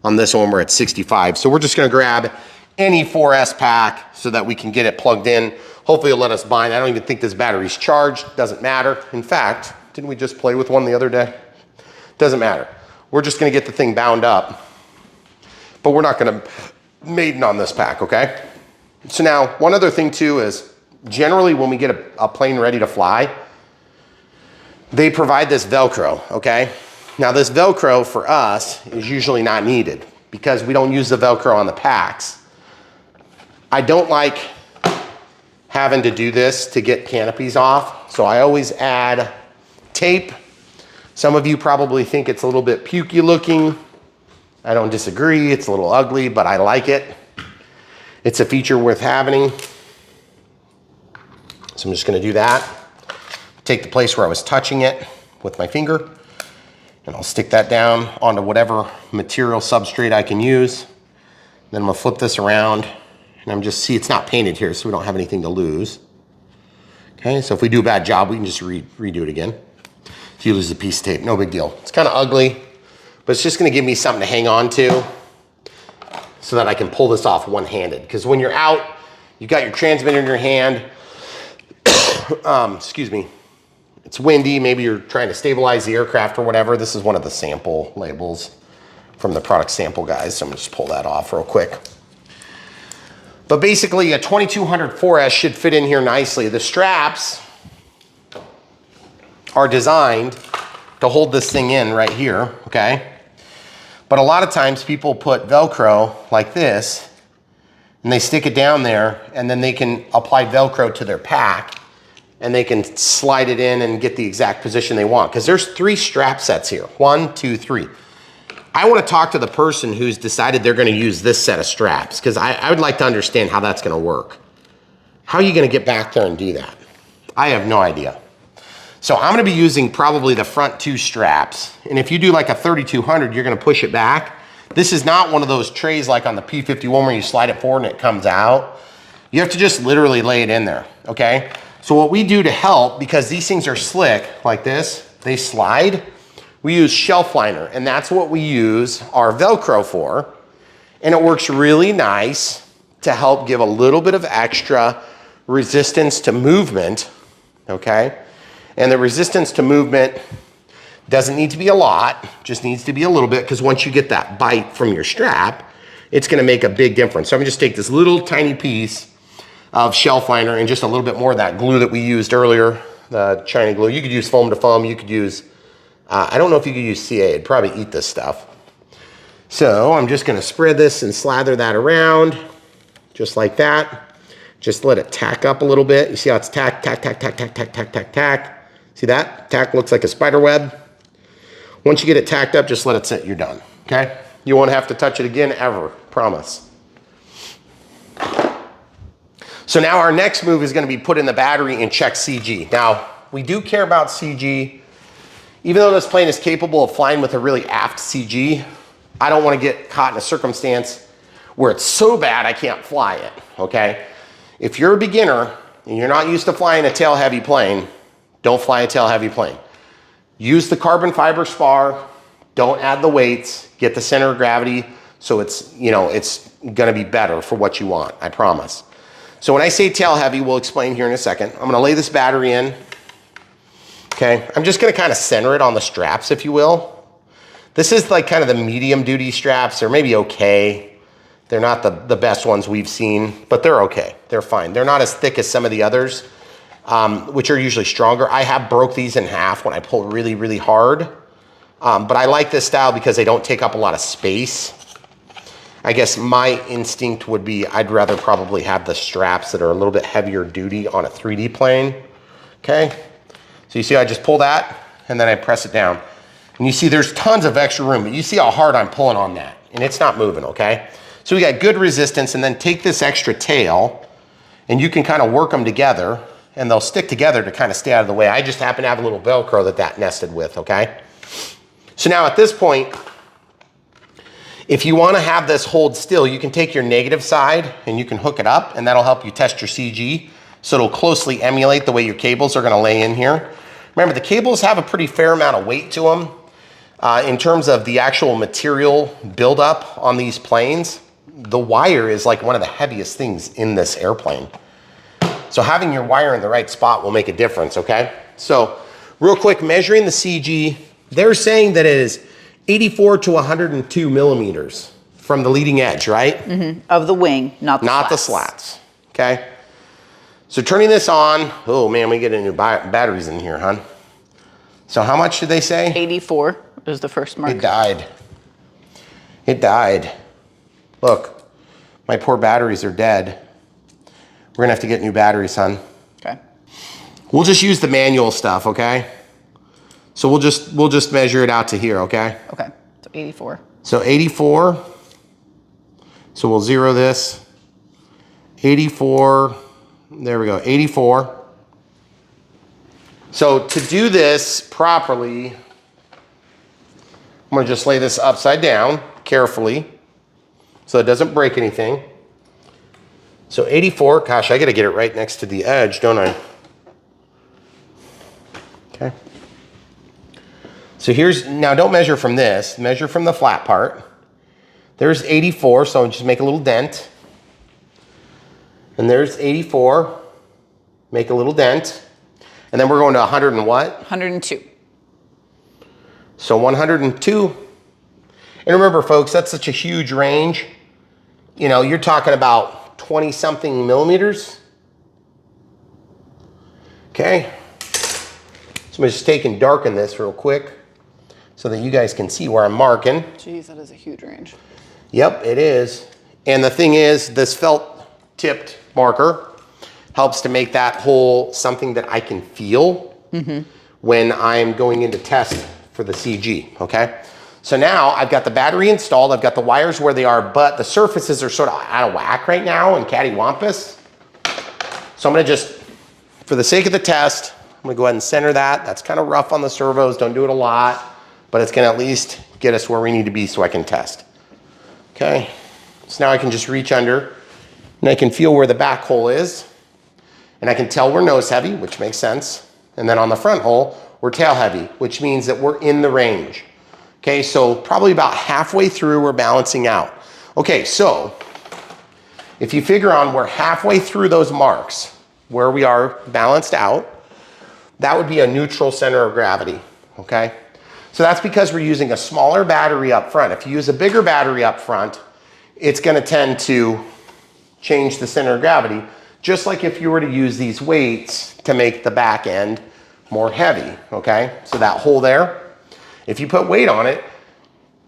On this one we're at 65. So we're just gonna grab any 4S pack so that we can get it plugged in. Hopefully it'll let us bind. I don't even think this battery's charged, doesn't matter. In fact, didn't we just play with one the other day? Doesn't matter. We're just gonna get the thing bound up, but we're not gonna maiden on this pack, okay? So now, one other thing too is, generally when we get a plane ready to fly, they provide this Velcro, okay? Now this Velcro for us is usually not needed because we don't use the Velcro on the packs. I don't like having to do this to get canopies off, so I always add tape. Some of you probably think it's a little bit pukey looking. I don't disagree, it's a little ugly, but I like it. It's a feature worth having. So I'm just gonna do that. Take the place where I was touching it with my finger, and I'll stick that down onto whatever material substrate I can use. Then I'm gonna flip this around, and I'm just, see, it's not painted here, so we don't have anything to lose. Okay, so if we do a bad job, we can just redo it again. If you lose a piece of tape, no big deal. It's kind of ugly, but it's just gonna give me something to hang on to so that I can pull this off one-handed. Because when you're out, you got your transmitter in your hand, excuse me, it's windy, maybe you're trying to stabilize the aircraft or whatever. This is one of the sample labels from the product sample guys, so I'm gonna just pull that off real quick. But basically a 2200 4S should fit in here nicely. The straps are designed to hold this thing in right here, okay? But a lot of times people put Velcro like this and they stick it down there and then they can apply Velcro to their pack and they can slide it in and get the exact position they want. Because there's 3 strap sets here. 1, 2, 3. I want to talk to the person who's decided they're going to use this set of straps because I would like to understand how that's going to work. How are you going to get back there and do that? I have no idea. So I'm going to be using probably the front 2 straps. And if you do like a 3200, you're going to push it back. This is not one of those trays like on the P51 where you slide it forward and it comes out. You have to just literally lay it in there, okay? So what we do to help, because these things are slick like this, they slide, we use shelf liner, and that's what we use our Velcro for. And it works really nice to help give a little bit of extra resistance to movement, okay? And the resistance to movement doesn't need to be a lot, just needs to be a little bit, because once you get that bite from your strap, it's gonna make a big difference. So I'm gonna just take this little tiny piece of shelf liner and just a little bit more of that glue that we used earlier, the China glue. You could use foam to foam, you could use, I don't know if you could use CA, it'd probably eat this stuff. So I'm just gonna spread this and slather that around, just like that. Just let it tack up a little bit. You see how it's tack, tack, tack, tack, tack, tack, tack, tack, tack. See that? Tack looks like a spider web. Once you get it tacked up, just let it sit, you're done, okay? You won't have to touch it again ever, promise. So now our next move is gonna be put in the battery and check CG. Now, we do care about CG. Even though this plane is capable of flying with a really aft CG, I don't wanna get caught in a circumstance where it's so bad I can't fly it, okay? If you're a beginner and you're not used to flying a tail heavy plane, don't fly a tail heavy plane. Use the carbon fiber spar, don't add the weights, get the center of gravity so it's, you know, it's gonna be better for what you want, I promise. So when I say tail heavy, we'll explain here in a second. I'm gonna lay this battery in, okay? I'm just gonna kind of center it on the straps, if you will. This is like kind of the medium duty straps. They're maybe okay. They're not the best ones we've seen, but they're okay, they're fine. They're not as thick as some of the others, which are usually stronger. I have broke these in half when I pull really, really hard. But I like this style because they don't take up a lot of space. I guess my instinct would be I'd rather probably have the straps that are a little bit heavier duty on a 3D plane, okay? So you see I just pull that and then I press it down. And you see there's tons of extra room, but you see how hard I'm pulling on that and it's not moving, okay? So we got good resistance, and then take this extra tail and you can kind of work them together and they'll stick together to kind of stay out of the way. I just happen to have a little Velcro that nested with, okay? So now at this point, if you want to have this hold still, you can take your negative side and you can hook it up, and that'll help you test your CG. So it'll closely emulate the way your cables are going to lay in here. Remember, the cables have a pretty fair amount of weight to them in terms of the actual material buildup on these planes. The wire is like one of the heaviest things in this airplane. So having your wire in the right spot will make a difference, okay? So real quick, measuring the CG, they're saying that it is 84 to 102 millimeters from the leading edge, right? Mm-hmm. Of the wing, not the slats. Not the slats, okay? So turning this on, oh man, we get new batteries in here, hon. So how much did they say? 84 is the first mark. It died. It died. Look, my poor batteries are dead. We're gonna have to get new batteries, hon. Okay. We'll just use the manual stuff, okay? So we'll just measure it out to here, okay? Okay, so 84. So 84. So we'll zero this. 84. There we go, 84. So to do this properly, I'm gonna just lay this upside down carefully so it doesn't break anything. So 84, gosh, I gotta get it right next to the edge, don't I? Okay. So here's, now don't measure from this, measure from the flat part. There's 84, so just make a little dent. And there's 84, make a little dent. And then we're going to 100 and what? 102. So 102. And remember folks, that's such a huge range. You know, you're talking about about 20 something millimeters. Okay. So I'm just taking darken this real quick so that you guys can see where I'm marking. Jeez, that is a huge range. Yep, it is. And the thing is, this felt tipped marker helps to make that hole something that I can feel when I'm going into test for the CG, okay? So now I've got the battery installed, I've got the wires where they are, but the surfaces are sort of out of whack right now and cattywampus. So I'm gonna just, for the sake of the test, I'm gonna go ahead and center that. That's kind of rough on the servos, don't do it a lot, but it's gonna at least get us where we need to be so I can test. Okay, so now I can just reach under and I can feel where the back hole is. And I can tell we're nose heavy, which makes sense. And then on the front hole, we're tail heavy, which means that we're in the range. Okay, so probably about halfway through, we're balancing out. Okay, so if you figure on we're halfway through those marks where we are balanced out, that would be a neutral center of gravity, okay? So that's because we're using a smaller battery up front. If you use a bigger battery up front, it's gonna tend to change the center of gravity, just like if you were to use these weights to make the back end more heavy, okay? So that hole there, if you put weight on it,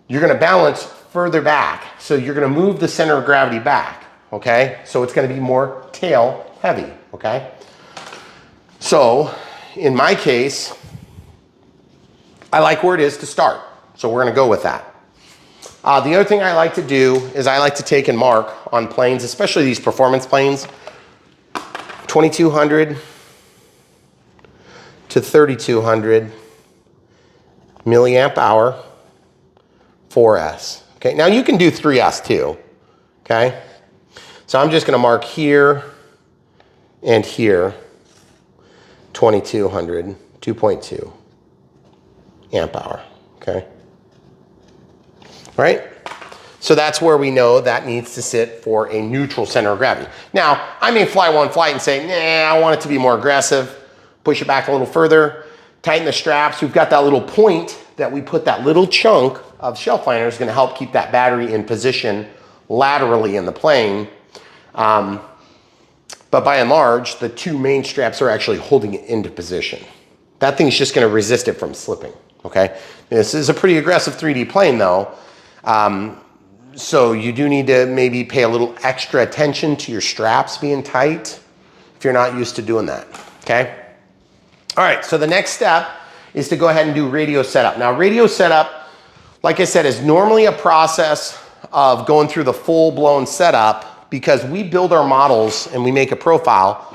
you're gonna balance further back. So you're gonna move the center of gravity back, okay? So it's gonna be more tail heavy, okay? So in my case, I like where it is to start. So we're gonna go with that. The other thing I like to do is I like to take and mark on planes, especially these performance planes, 2200 to 3200 milliamp hour 4S. Okay, now you can do 3S too, okay? So I'm just gonna mark here and here, 2200, 2.2 amp hour, okay? Right? So that's where we know that needs to sit for a neutral center of gravity. Now, I may fly one flight and say, nah, I want it to be more aggressive, push it back a little further, tighten the straps. We've got that little point that we put that little chunk of shelf liner is gonna help keep that battery in position laterally in the plane. But by and large, the two main straps are actually holding it into position. That thing's just gonna resist it from slipping, okay? This is a pretty aggressive 3D plane though. So you do need to maybe pay a little extra attention to your straps being tight if you're not used to doing that, okay? All right, so the next step is to go ahead and do radio setup. Now radio setup, like I said, is normally a process of going through the full-blown setup because we build our models and we make a profile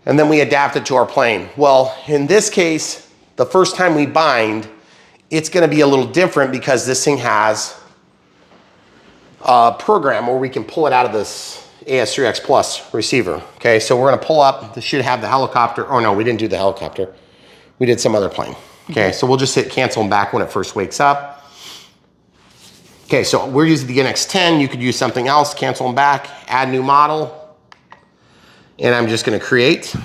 and then we adapt it to our plane. Well, in this case, the first time we bind, it's gonna be a little different because this thing has a program where we can pull it out of this AS3X Plus receiver. Okay, so we're gonna pull up, this should have the helicopter. Oh no, we didn't do the helicopter. We did some other plane. Okay, so we'll just hit cancel and back when it first wakes up. Okay, so we're using the NX10. You could use something else, cancel and back, add new model. And I'm just gonna create.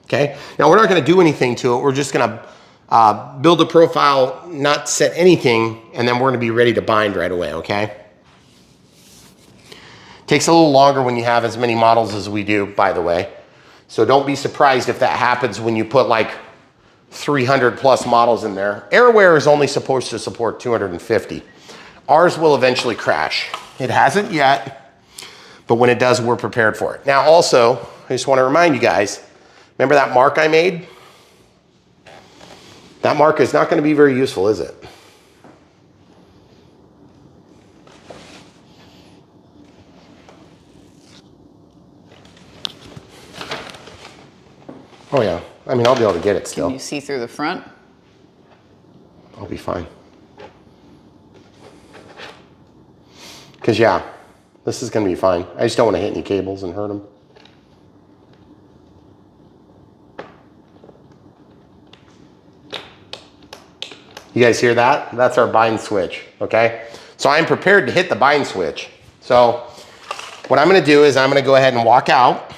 Okay, now we're not gonna do anything to it. We're just gonna build a profile, not set anything, and then we're gonna be ready to bind right away, okay? Takes a little longer when you have as many models as we do, by the way. So don't be surprised if that happens when you put like 300 plus models in there. Airware is only supposed to support 250. Ours will eventually crash. It hasn't yet, but when it does, we're prepared for it. Now also, I just wanna remind you guys, remember that mark I made? That mark is not gonna be very useful, is it? Oh yeah, I mean, I'll be able to get it still. Can you see through the front? I'll be fine. Cause yeah, this is gonna be fine. I just don't wanna hit any cables and hurt them. You guys hear that? That's our bind switch, okay? So I'm prepared to hit the bind switch. So what I'm gonna do is I'm gonna go ahead and walk out,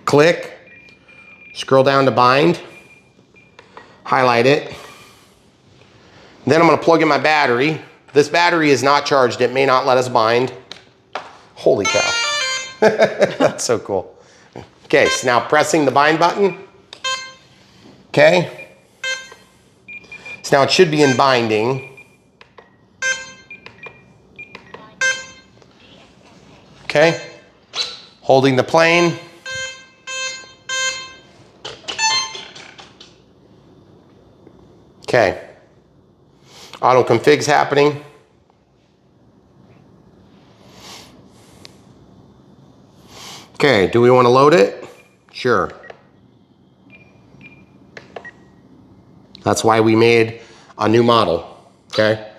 click, scroll down to bind, highlight it. Then I'm gonna plug in my battery This battery is not charged. It may not let us bind. Holy cow. That's so cool. Okay, so now pressing the bind button. Okay. So now it should be in binding. Okay. Holding the plane. Okay. Auto config's happening. Okay, do we want to load it? Sure. That's why we made a new model, okay?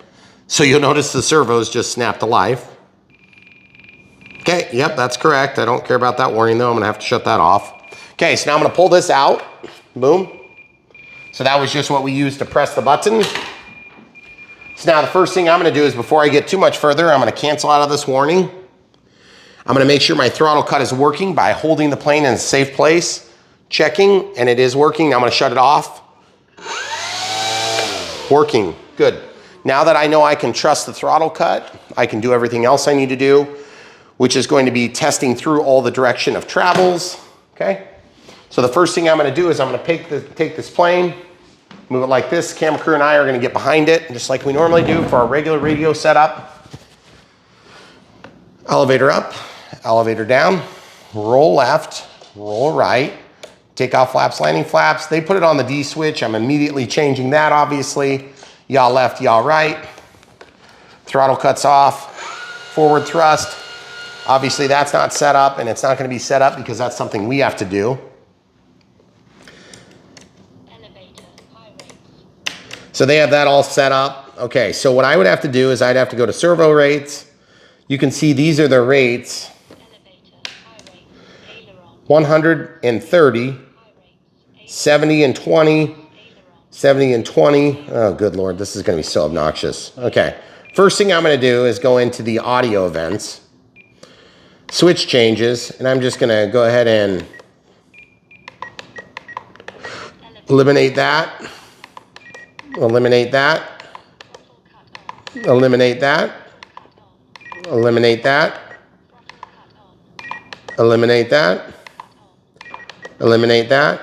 So you'll notice the servos just snapped to life. Okay, yep, that's correct. I don't care about that warning though. I'm gonna have to shut that off. Okay, so now I'm gonna pull this out. Boom. So that was just what we used to press the button. So now the first thing I'm gonna do is before I get too much further, I'm gonna cancel out of this warning. I'm gonna make sure my throttle cut is working by holding the plane in a safe place, checking, and it is working. Now I'm gonna shut it off. Working, good. Now that I know I can trust the throttle cut, I can do everything else I need to do, which is going to be testing through all the direction of travels, okay? So the first thing I'm gonna do is I'm gonna take this plane, move it like this. Camera crew and I are gonna get behind it, just like we normally do for our regular radio setup. Elevator up, elevator down, roll left, roll right, take off flaps, landing flaps. They put it on the D switch. I'm immediately changing that, obviously. Yaw left, yaw right. Throttle cuts off, forward thrust. Obviously that's not set up, and it's not gonna be set up because that's something we have to do. So they have that all set up. Okay, so what I would have to do is I'd have to go to servo rates. You can see these are their rates. 130, 70 and 20, 70 and 20. Oh, good Lord, this is gonna be so obnoxious. Okay, first thing I'm gonna do is go into the audio events, switch changes, and I'm just gonna go ahead and eliminate that, eliminate that, eliminate that, eliminate that, eliminate that, eliminate that.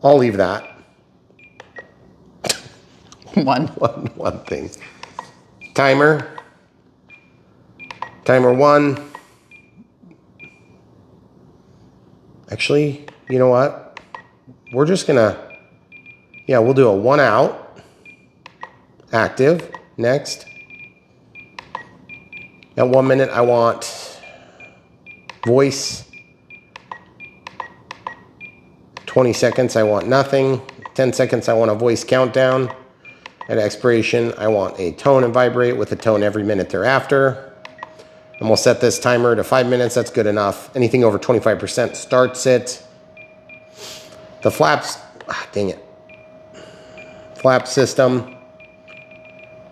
I'll leave that. One thing. Timer. Timer 1. Actually, you know what? We're just gonna, yeah, we'll do a 1 out. Active. Next. At 1 minute, I want voice. 20 seconds, I want nothing. 10 seconds, I want a voice countdown. At expiration, I want a tone and vibrate with a tone every minute thereafter. And we'll set this timer to 5 minutes. That's good enough. Anything over 25% starts it. The flaps, dang it. Flap system.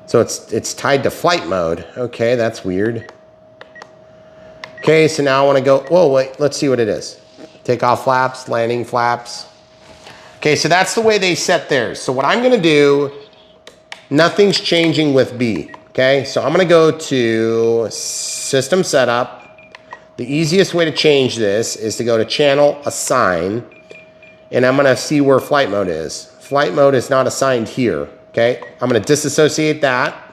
So it's tied to flight mode. Okay, that's weird. Okay, so now I want to go, whoa, wait, let's see what it is. Take off flaps, landing flaps. Okay, so that's the way they set theirs. So what I'm gonna do, nothing's changing with B, okay? So I'm gonna go to System Setup. The easiest way to change this is to go to Channel Assign, and I'm gonna see where flight mode is. Flight mode is not assigned here, okay? I'm gonna disassociate that.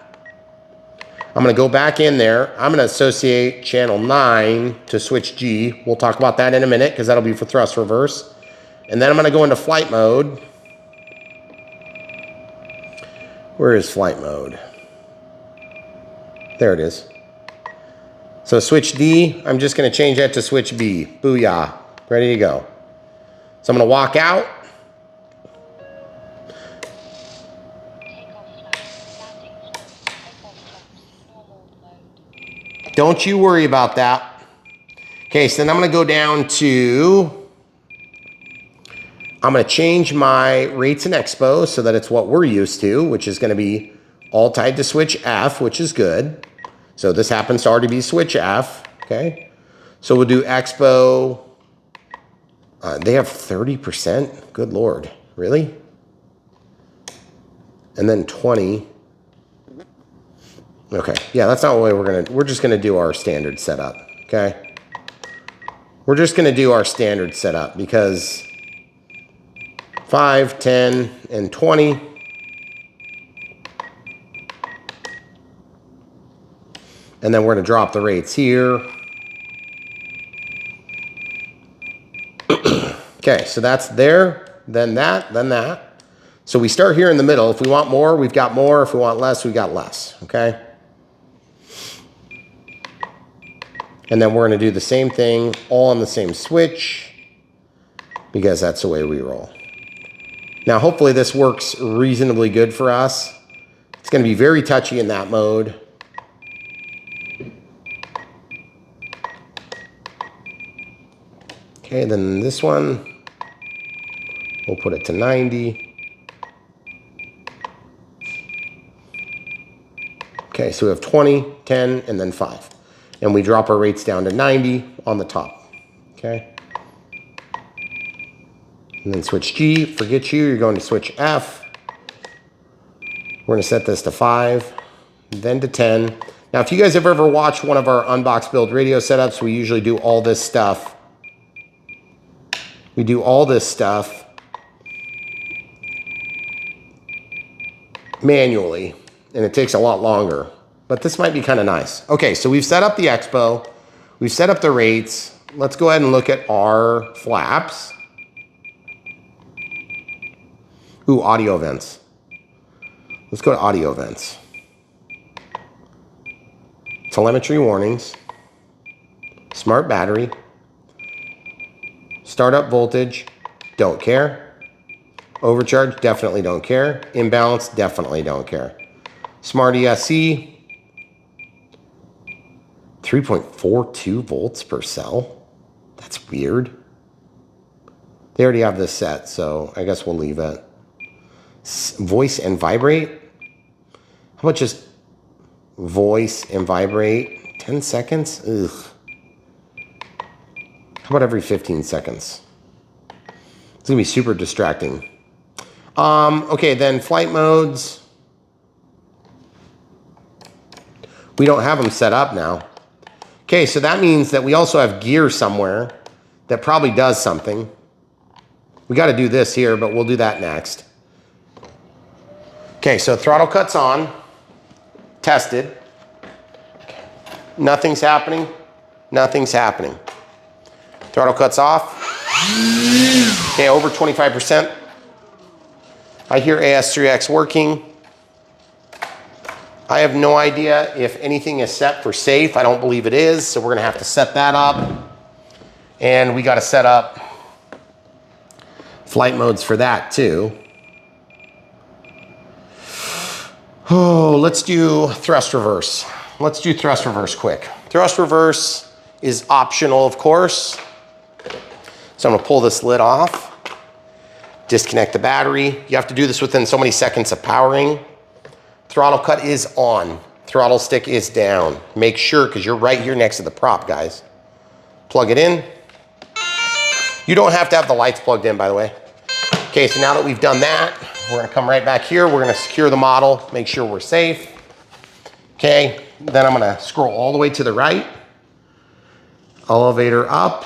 I'm gonna go back in there. I'm gonna associate channel 9 to switch G. We'll talk about that in a minute because that'll be for thrust reverse. And then I'm gonna go into flight mode. Where is flight mode? There it is. So switch D, I'm just gonna change that to switch B. Booyah, ready to go. So I'm gonna walk out. Don't you worry about that. Okay, so then I'm gonna go down to, I'm gonna change my rates and expo so that it's what we're used to, which is gonna be all tied to switch F, which is good. So this happens to already be switch F, okay? So we'll do expo, they have 30%, good Lord, really? And then 20. Okay, yeah, that's not the way we're just gonna do our standard setup, okay? We're just gonna do our standard setup because 5, 10, and 20. And then we're gonna drop the rates here. Okay, so that's there, then that, then that. So we start here in the middle. If we want more, we've got more. If we want less, we got less, okay? And then we're gonna do the same thing all on the same switch because that's the way we roll. Now, hopefully this works reasonably good for us. It's gonna be very touchy in that mode. Okay, then this one, we'll put it to 90. Okay, so we have 20, 10, and then 5. And we drop our rates down to 90 on the top, okay? And then switch G, forget you, you're going to switch F. We're gonna set this to 5, then to 10. Now, if you guys have ever watched one of our Unbox build radio setups, we usually do all this stuff. We do all this stuff manually, and it takes a lot longer, but this might be kind of nice. Okay, so we've set up the expo, we've set up the rates. Let's go ahead and look at our flaps. Ooh, audio vents. Let's go to audio vents. Telemetry warnings, smart battery, startup voltage, don't care. Overcharge, definitely don't care. Imbalance, definitely don't care. Smart ESC, 3.42 volts per cell. That's weird. They already have this set, so I guess we'll leave it. Voice and vibrate. How about just voice and vibrate? 10 seconds? Ugh. How about every 15 seconds? It's gonna be super distracting. Okay, then flight modes. We don't have them set up now. Okay, so that means that we also have gear somewhere that probably does something. We gotta do this here, but we'll do that next. Okay, so throttle cut's on, tested. Nothing's happening, nothing's happening. Throttle cut's off. Okay, over 25%. I hear AS3X working. I have no idea if anything is set for safe. I don't believe it is, so we're gonna have to set that up. And we gotta set up flight modes for that too. Oh, let's do thrust reverse. Let's do thrust reverse quick. Thrust reverse is optional, of course. So I'm gonna pull this lid off, disconnect the battery. You have to do this within so many seconds of powering. Throttle cut is on, throttle stick is down. Make sure, because you're right here next to the prop, guys. Plug it in. You don't have to have the lights plugged in, by the way. Okay, so now that we've done that, we're gonna come right back here. We're gonna secure the model, make sure we're safe. Okay, then I'm gonna scroll all the way to the right. Elevator up,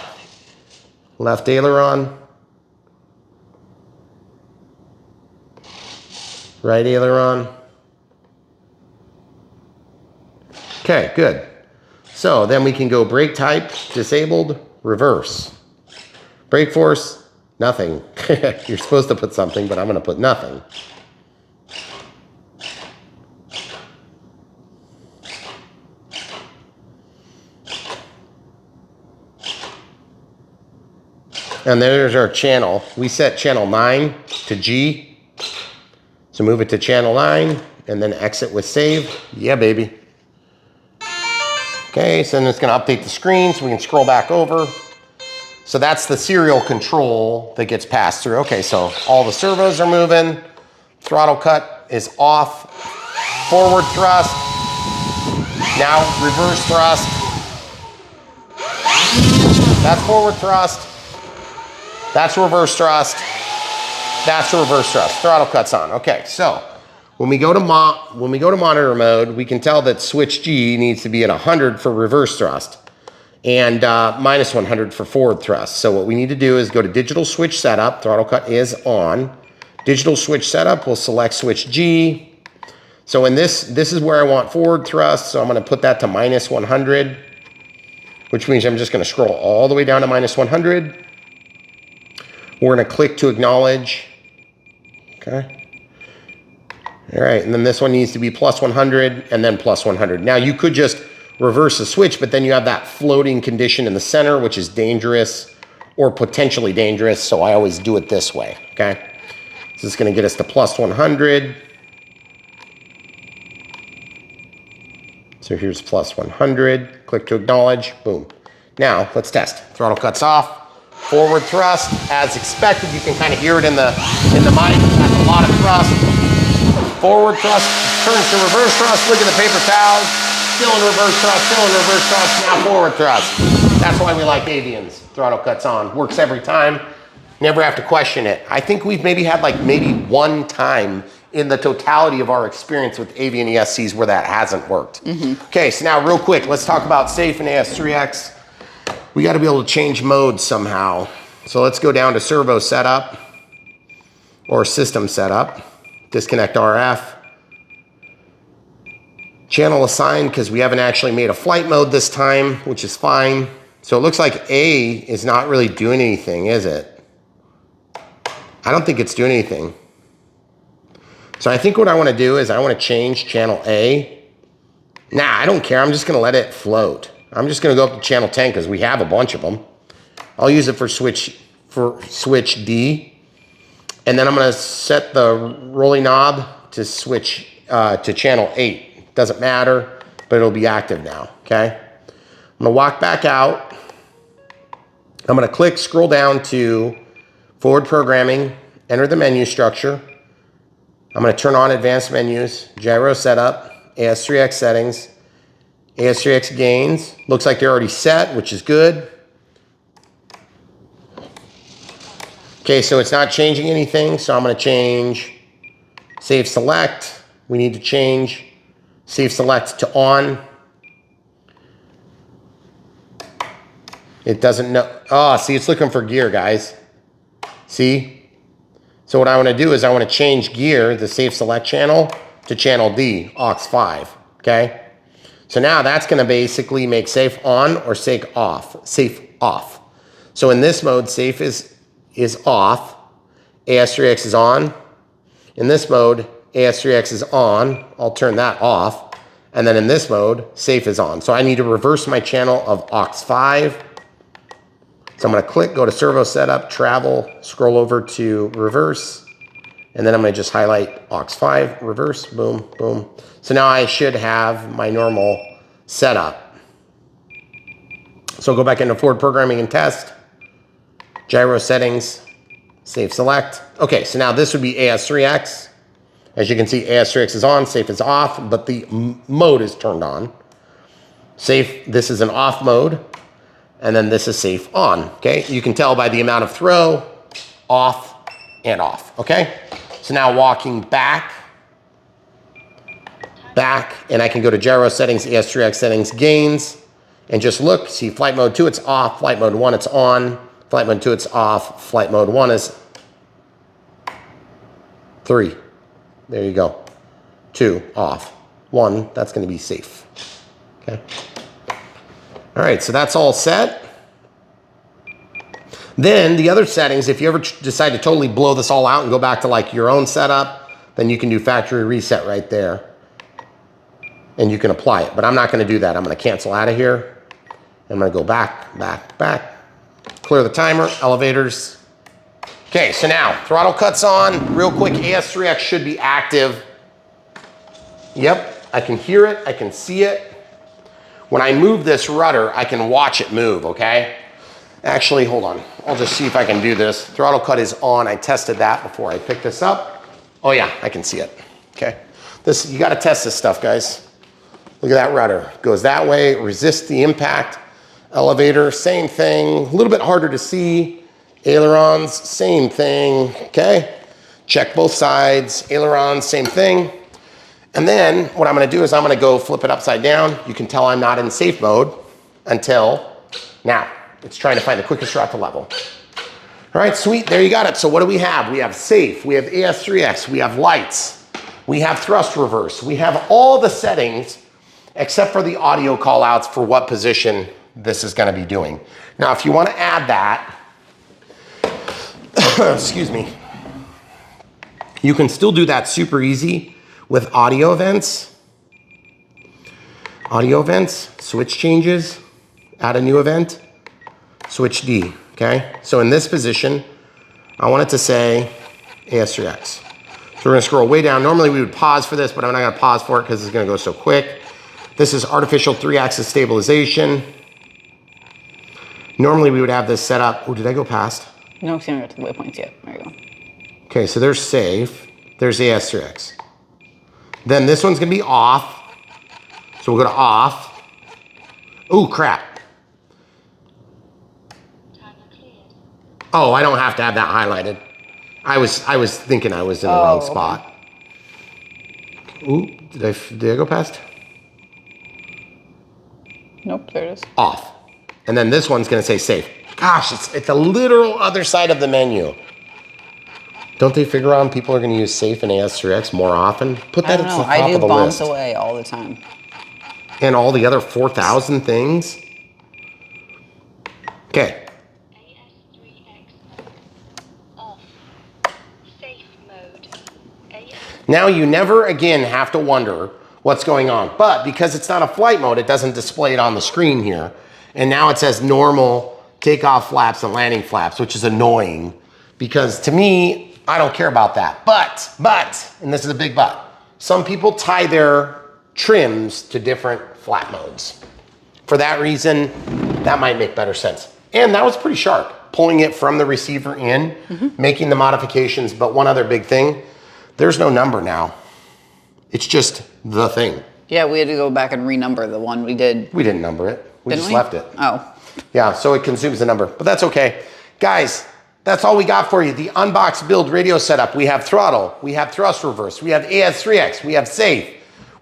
left aileron, right aileron. Okay, good. So then we can go brake type, disabled, reverse. Brake force, nothing. You're supposed to put something, but I'm gonna put nothing. And there's our channel. We set channel 9 to G. So move it to channel 9 and then exit with save. Yeah, baby. Okay, so then it's gonna update the screen so we can scroll back over. So that's the serial control that gets passed through. Okay, so all the servos are moving. Throttle cut is off. Forward thrust. Now reverse thrust. That's forward thrust. That's reverse thrust. That's reverse thrust. Throttle cut's on. Okay, so when we go to monitor mode, we can tell that switch G needs to be at 100 for reverse thrust and minus 100 for forward thrust. So what we need to do is go to digital switch setup. Throttle cut is on. Digital switch setup, we'll select switch G. So in this is where I want forward thrust. So I'm going to put that to minus 100, which means I'm just going to scroll all the way down to minus 100. We're going to click to acknowledge. Okay. All right, and then this one needs to be plus 100 and then plus 100. Now you could just reverse the switch, but then you have that floating condition in the center, which is dangerous or potentially dangerous. So I always do it this way, okay? So it's gonna get us to plus 100. So here's plus 100, click to acknowledge, boom. Now let's test. Throttle cuts off. Forward thrust, as expected. You can kind of hear it in the mic. That's a lot of thrust. Forward thrust turns to reverse thrust. Look at the paper towels. Still in reverse thrust, still in reverse thrust, now forward thrust. That's why we like Avians. Throttle cuts on. Works every time. Never have to question it. I think we've maybe had like maybe one time in the totality of our experience with Avian ESCs where that hasn't worked. Okay, so now real quick, let's talk about safe and AS3X. We got to be able to change modes somehow. So let's go down to servo setup or system setup. Disconnect RF. Channel assign, because we haven't actually made a flight mode this time, which is fine. So it looks like A is not really doing anything, is it? I don't think it's doing anything. So I think what I want to do is I want to change channel A. Nah, I don't care. I'm just going to let it float. I'm just going to go up to channel 10 because we have a bunch of them. I'll use it for switch D. And then I'm going to set the rolling knob to switch to channel 8. Doesn't matter, but it'll be active now, okay? I'm going to walk back out. I'm going to click, scroll down to forward programming, enter the menu structure. I'm going to turn on advanced menus, gyro setup, AS3X settings, AS3X gains. Looks like they're already set, which is good. Okay, so it's not changing anything, so I'm going to change save select. We need to change save select to on. It doesn't know. Oh, see, it's looking for gear, guys. See? So what I want to do is I want to change gear, the save select channel, to channel D, aux 5, okay? So now that's going to basically make safe on or safe off. Safe off. So in this mode, safe is off, AS3X is on. In this mode, AS3X is on. I'll turn that off. And then in this mode, safe is on. So I need to reverse my channel of aux 5. So I'm going to click, go to servo setup, travel, scroll over to reverse. And then I'm going to just highlight aux 5, reverse, boom, boom. So now I should have my normal setup. So go back into forward programming and test. Gyro settings, save select. Okay, so now this would be AS3X. As you can see, AS3X is on, safe is off, but the mode is turned on. Safe, this is an off mode, and then this is safe on, okay? You can tell by the amount of throw, off, and off, okay? So now walking back, and I can go to gyro settings, AS3X settings, gains, and just look, see flight mode 2, it's off, flight mode 1, it's on, flight mode 2, it's off. Flight mode 1 is 3. There you go. 2, off. 1, that's going to be safe. Okay. All right, so that's all set. Then the other settings, if you ever decide to totally blow this all out and go back to like your own setup, then you can do factory reset right there. And you can apply it. But I'm not going to do that. I'm going to cancel out of here. I'm going to go back, back. Clear the timer, elevators. Okay, so now throttle cuts on. Real quick, AS3X should be active. Yep, I can hear it, I can see it. When I move this rudder, I can watch it move, okay? Actually, hold on. I'll just see if I can do this. Throttle cut is on. I tested that before I picked this up. Oh yeah, I can see it, okay? You gotta test this stuff, guys. Look at that rudder. Goes that way, resist the impact. Elevator, same thing, a little bit harder to see. Ailerons, same thing, okay? Check both sides. Ailerons, same thing. And then what I'm gonna do is I'm gonna go flip it upside down. You can tell I'm not in safe mode until now. It's trying to find the quickest route to level. All right, sweet, there you got it. So what do we have? We have safe, we have AS3X, we have lights, we have thrust reverse, we have all the settings except for the audio call outs for what position this is gonna be doing. Now, if you wanna add that, excuse me, you can still do that super easy with audio events. Audio events, switch changes, add a new event, switch D, okay? So in this position, I want it to say AS3X. So we're gonna scroll way down. Normally we would pause for this, but I'm not gonna pause for it because it's gonna go so quick. This is artificial 3-axis stabilization. Normally we would have this set up. Oh, did I go past? No, because you haven't got to the waypoints yet. There you go. Okay, so there's safe, there's AS3X. Then this one's gonna be off. So we'll go to off. Oh, crap. Oh, I don't have to have that highlighted. I was thinking I was in the wrong spot. Ooh, did I go past? Nope, there it is. Off. And then this one's gonna say safe. Gosh, it's the literal other side of the menu. Don't they figure out people are gonna use safe and AS3X more often? Put that at the top of the list. I do bombs away all the time. And all the other 4,000 things. Okay. Now you never again have to wonder what's going on. But because it's not a flight mode, it doesn't display it on the screen here. And now it says normal takeoff flaps and landing flaps, which is annoying because to me, I don't care about that. But, and this is a big but, some people tie their trims to different flap modes. For that reason, that might make better sense. And that was pretty sharp, pulling it from the receiver in, making the modifications. But one other big thing, there's no number now. It's just the thing. Yeah, we had to go back and renumber the one we did. We didn't number it. We just left it. Oh. Yeah, so it consumes the number, but that's okay. Guys, that's all we got for you. The Unbox build radio setup. We have throttle, we have thrust reverse, we have AS3X, we have safe.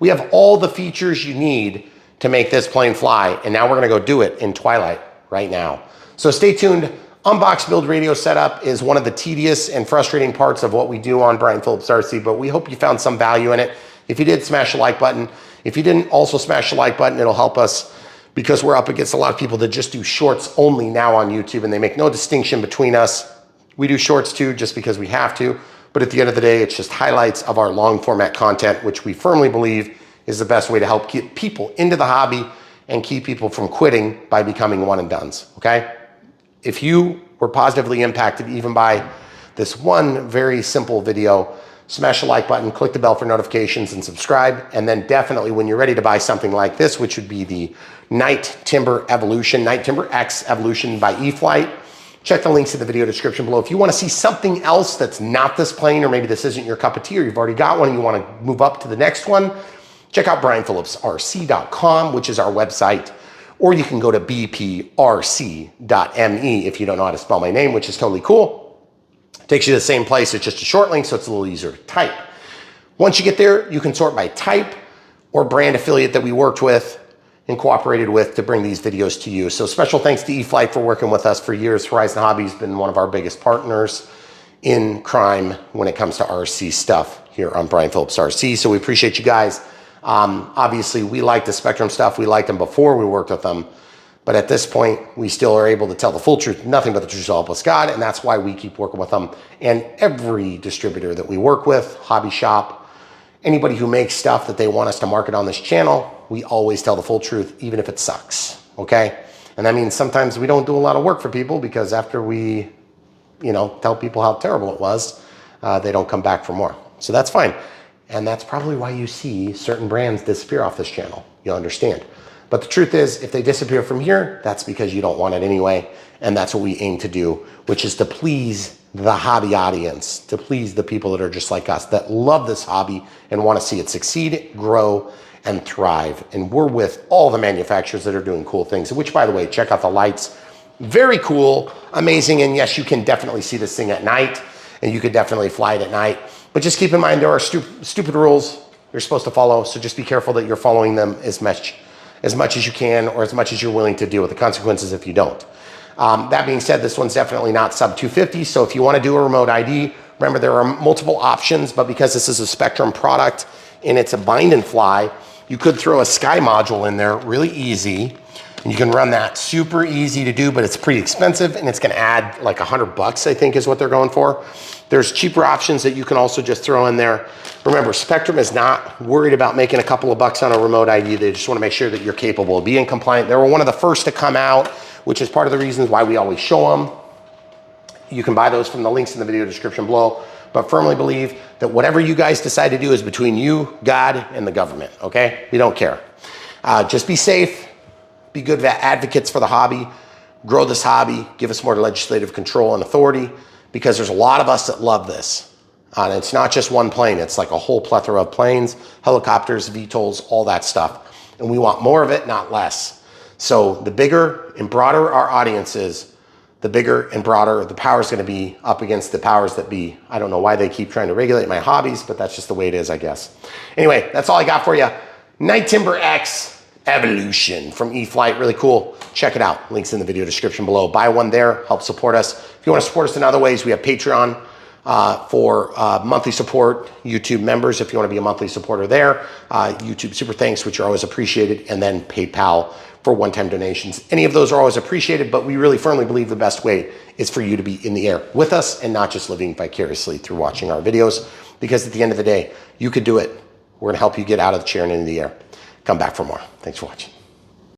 We have all the features you need to make this plane fly. And now we're gonna go do it in Twilight right now. So stay tuned. Unbox build radio setup is one of the tedious and frustrating parts of what we do on Brian Phillips RC, but we hope you found some value in it. If you did, smash the like button. If you didn't, also smash the like button. It'll help us because we're up against a lot of people that just do shorts only now on YouTube and they make no distinction between us. We do shorts too, just because we have to. But at the end of the day, it's just highlights of our long format content, which we firmly believe is the best way to help get people into the hobby and keep people from quitting by becoming one and dones, okay? If you were positively impacted even by this one very simple video, smash the like button, click the bell for notifications and subscribe. And then definitely when you're ready to buy something like this, which would be the Night Timber Evolution, Night Timber X Evolution by E-flite, check the links in the video description below. If you want to see something else that's not this plane, or maybe this isn't your cup of tea, or you've already got one and you want to move up to the next one, check out brianphillipsrc.com, which is our website, or you can go to bprc.me if you don't know how to spell my name, which is totally cool. Takes you to the same place, it's just a short link, so it's a little easier to type. Once you get there, you can sort by type or brand affiliate that we worked with and cooperated with to bring these videos to you. So special thanks to E-flite for working with us for years. Horizon Hobby's been one of our biggest partners in crime when it comes to RC stuff here on Brian Phillips RC. So we appreciate you guys. Obviously, we like the Spectrum stuff. We liked them before we worked with them. But at this point, we still are able to tell the full truth, nothing but the truth, so help us God. And that's why we keep working with them. And every distributor that we work with, hobby shop, anybody who makes stuff that they want us to market on this channel, we always tell the full truth, even if it sucks, okay? And that means sometimes we don't do a lot of work for people because after we, tell people how terrible it was, they don't come back for more. So that's fine. And that's probably why you see certain brands disappear off this channel. You'll understand. But the truth is, if they disappear from here, that's because you don't want it anyway. And that's what we aim to do, which is to please the hobby audience, to please the people that are just like us, that love this hobby and want to see it succeed, grow, and thrive. And we're with all the manufacturers that are doing cool things, which, by the way, check out the lights. Very cool, amazing. And yes, you can definitely see this thing at night, and you could definitely fly it at night. But just keep in mind, there are stupid rules. you're supposed to follow. So just be careful that you're following them as much as you can, or as much as you're willing to deal with the consequences if you don't. That being said, this one's definitely not sub 250. So if you want to do a remote ID, remember there are multiple options, but because this is a Spectrum product and it's a bind and fly, you could throw a Sky module in there really easy. And you can run that super easy to do, but it's pretty expensive and it's gonna add like $100, I think is what they're going for. There's cheaper options that you can also just throw in there. Remember, Spectrum is not worried about making a couple of bucks on a remote ID. They just wanna make sure that you're capable of being compliant. They were one of the first to come out, which is part of the reasons why we always show them. You can buy those from the links in the video description below, but firmly believe that whatever you guys decide to do is between you, God, and the government, okay? We don't care. Just be safe. Be good advocates for the hobby, grow this hobby, give us more legislative control and authority, because there's a lot of us that love this. And it's not just one plane, it's like a whole plethora of planes, helicopters, VTOLs, all that stuff. And we want more of it, not less. So the bigger and broader our audience is, the bigger and broader the power is going to be up against the powers that be. I don't know why they keep trying to regulate my hobbies, but that's just the way it is, I guess. Anyway, that's all I got for you. Night Timber X Evolution from E-flite, really cool. Check it out. Links in the video description below. Buy one there, help support us. If you want to support us in other ways, we have Patreon for monthly support, YouTube members if you want to be a monthly supporter there, YouTube super thanks, which are always appreciated, and then PayPal for one-time donations. Any of those are always appreciated, but we really firmly believe the best way is for you to be in the air with us and not just living vicariously through watching our videos, because at the end of the day, you could do it. We're going to help you get out of the chair and into the air. Come back for more. Thanks for watching.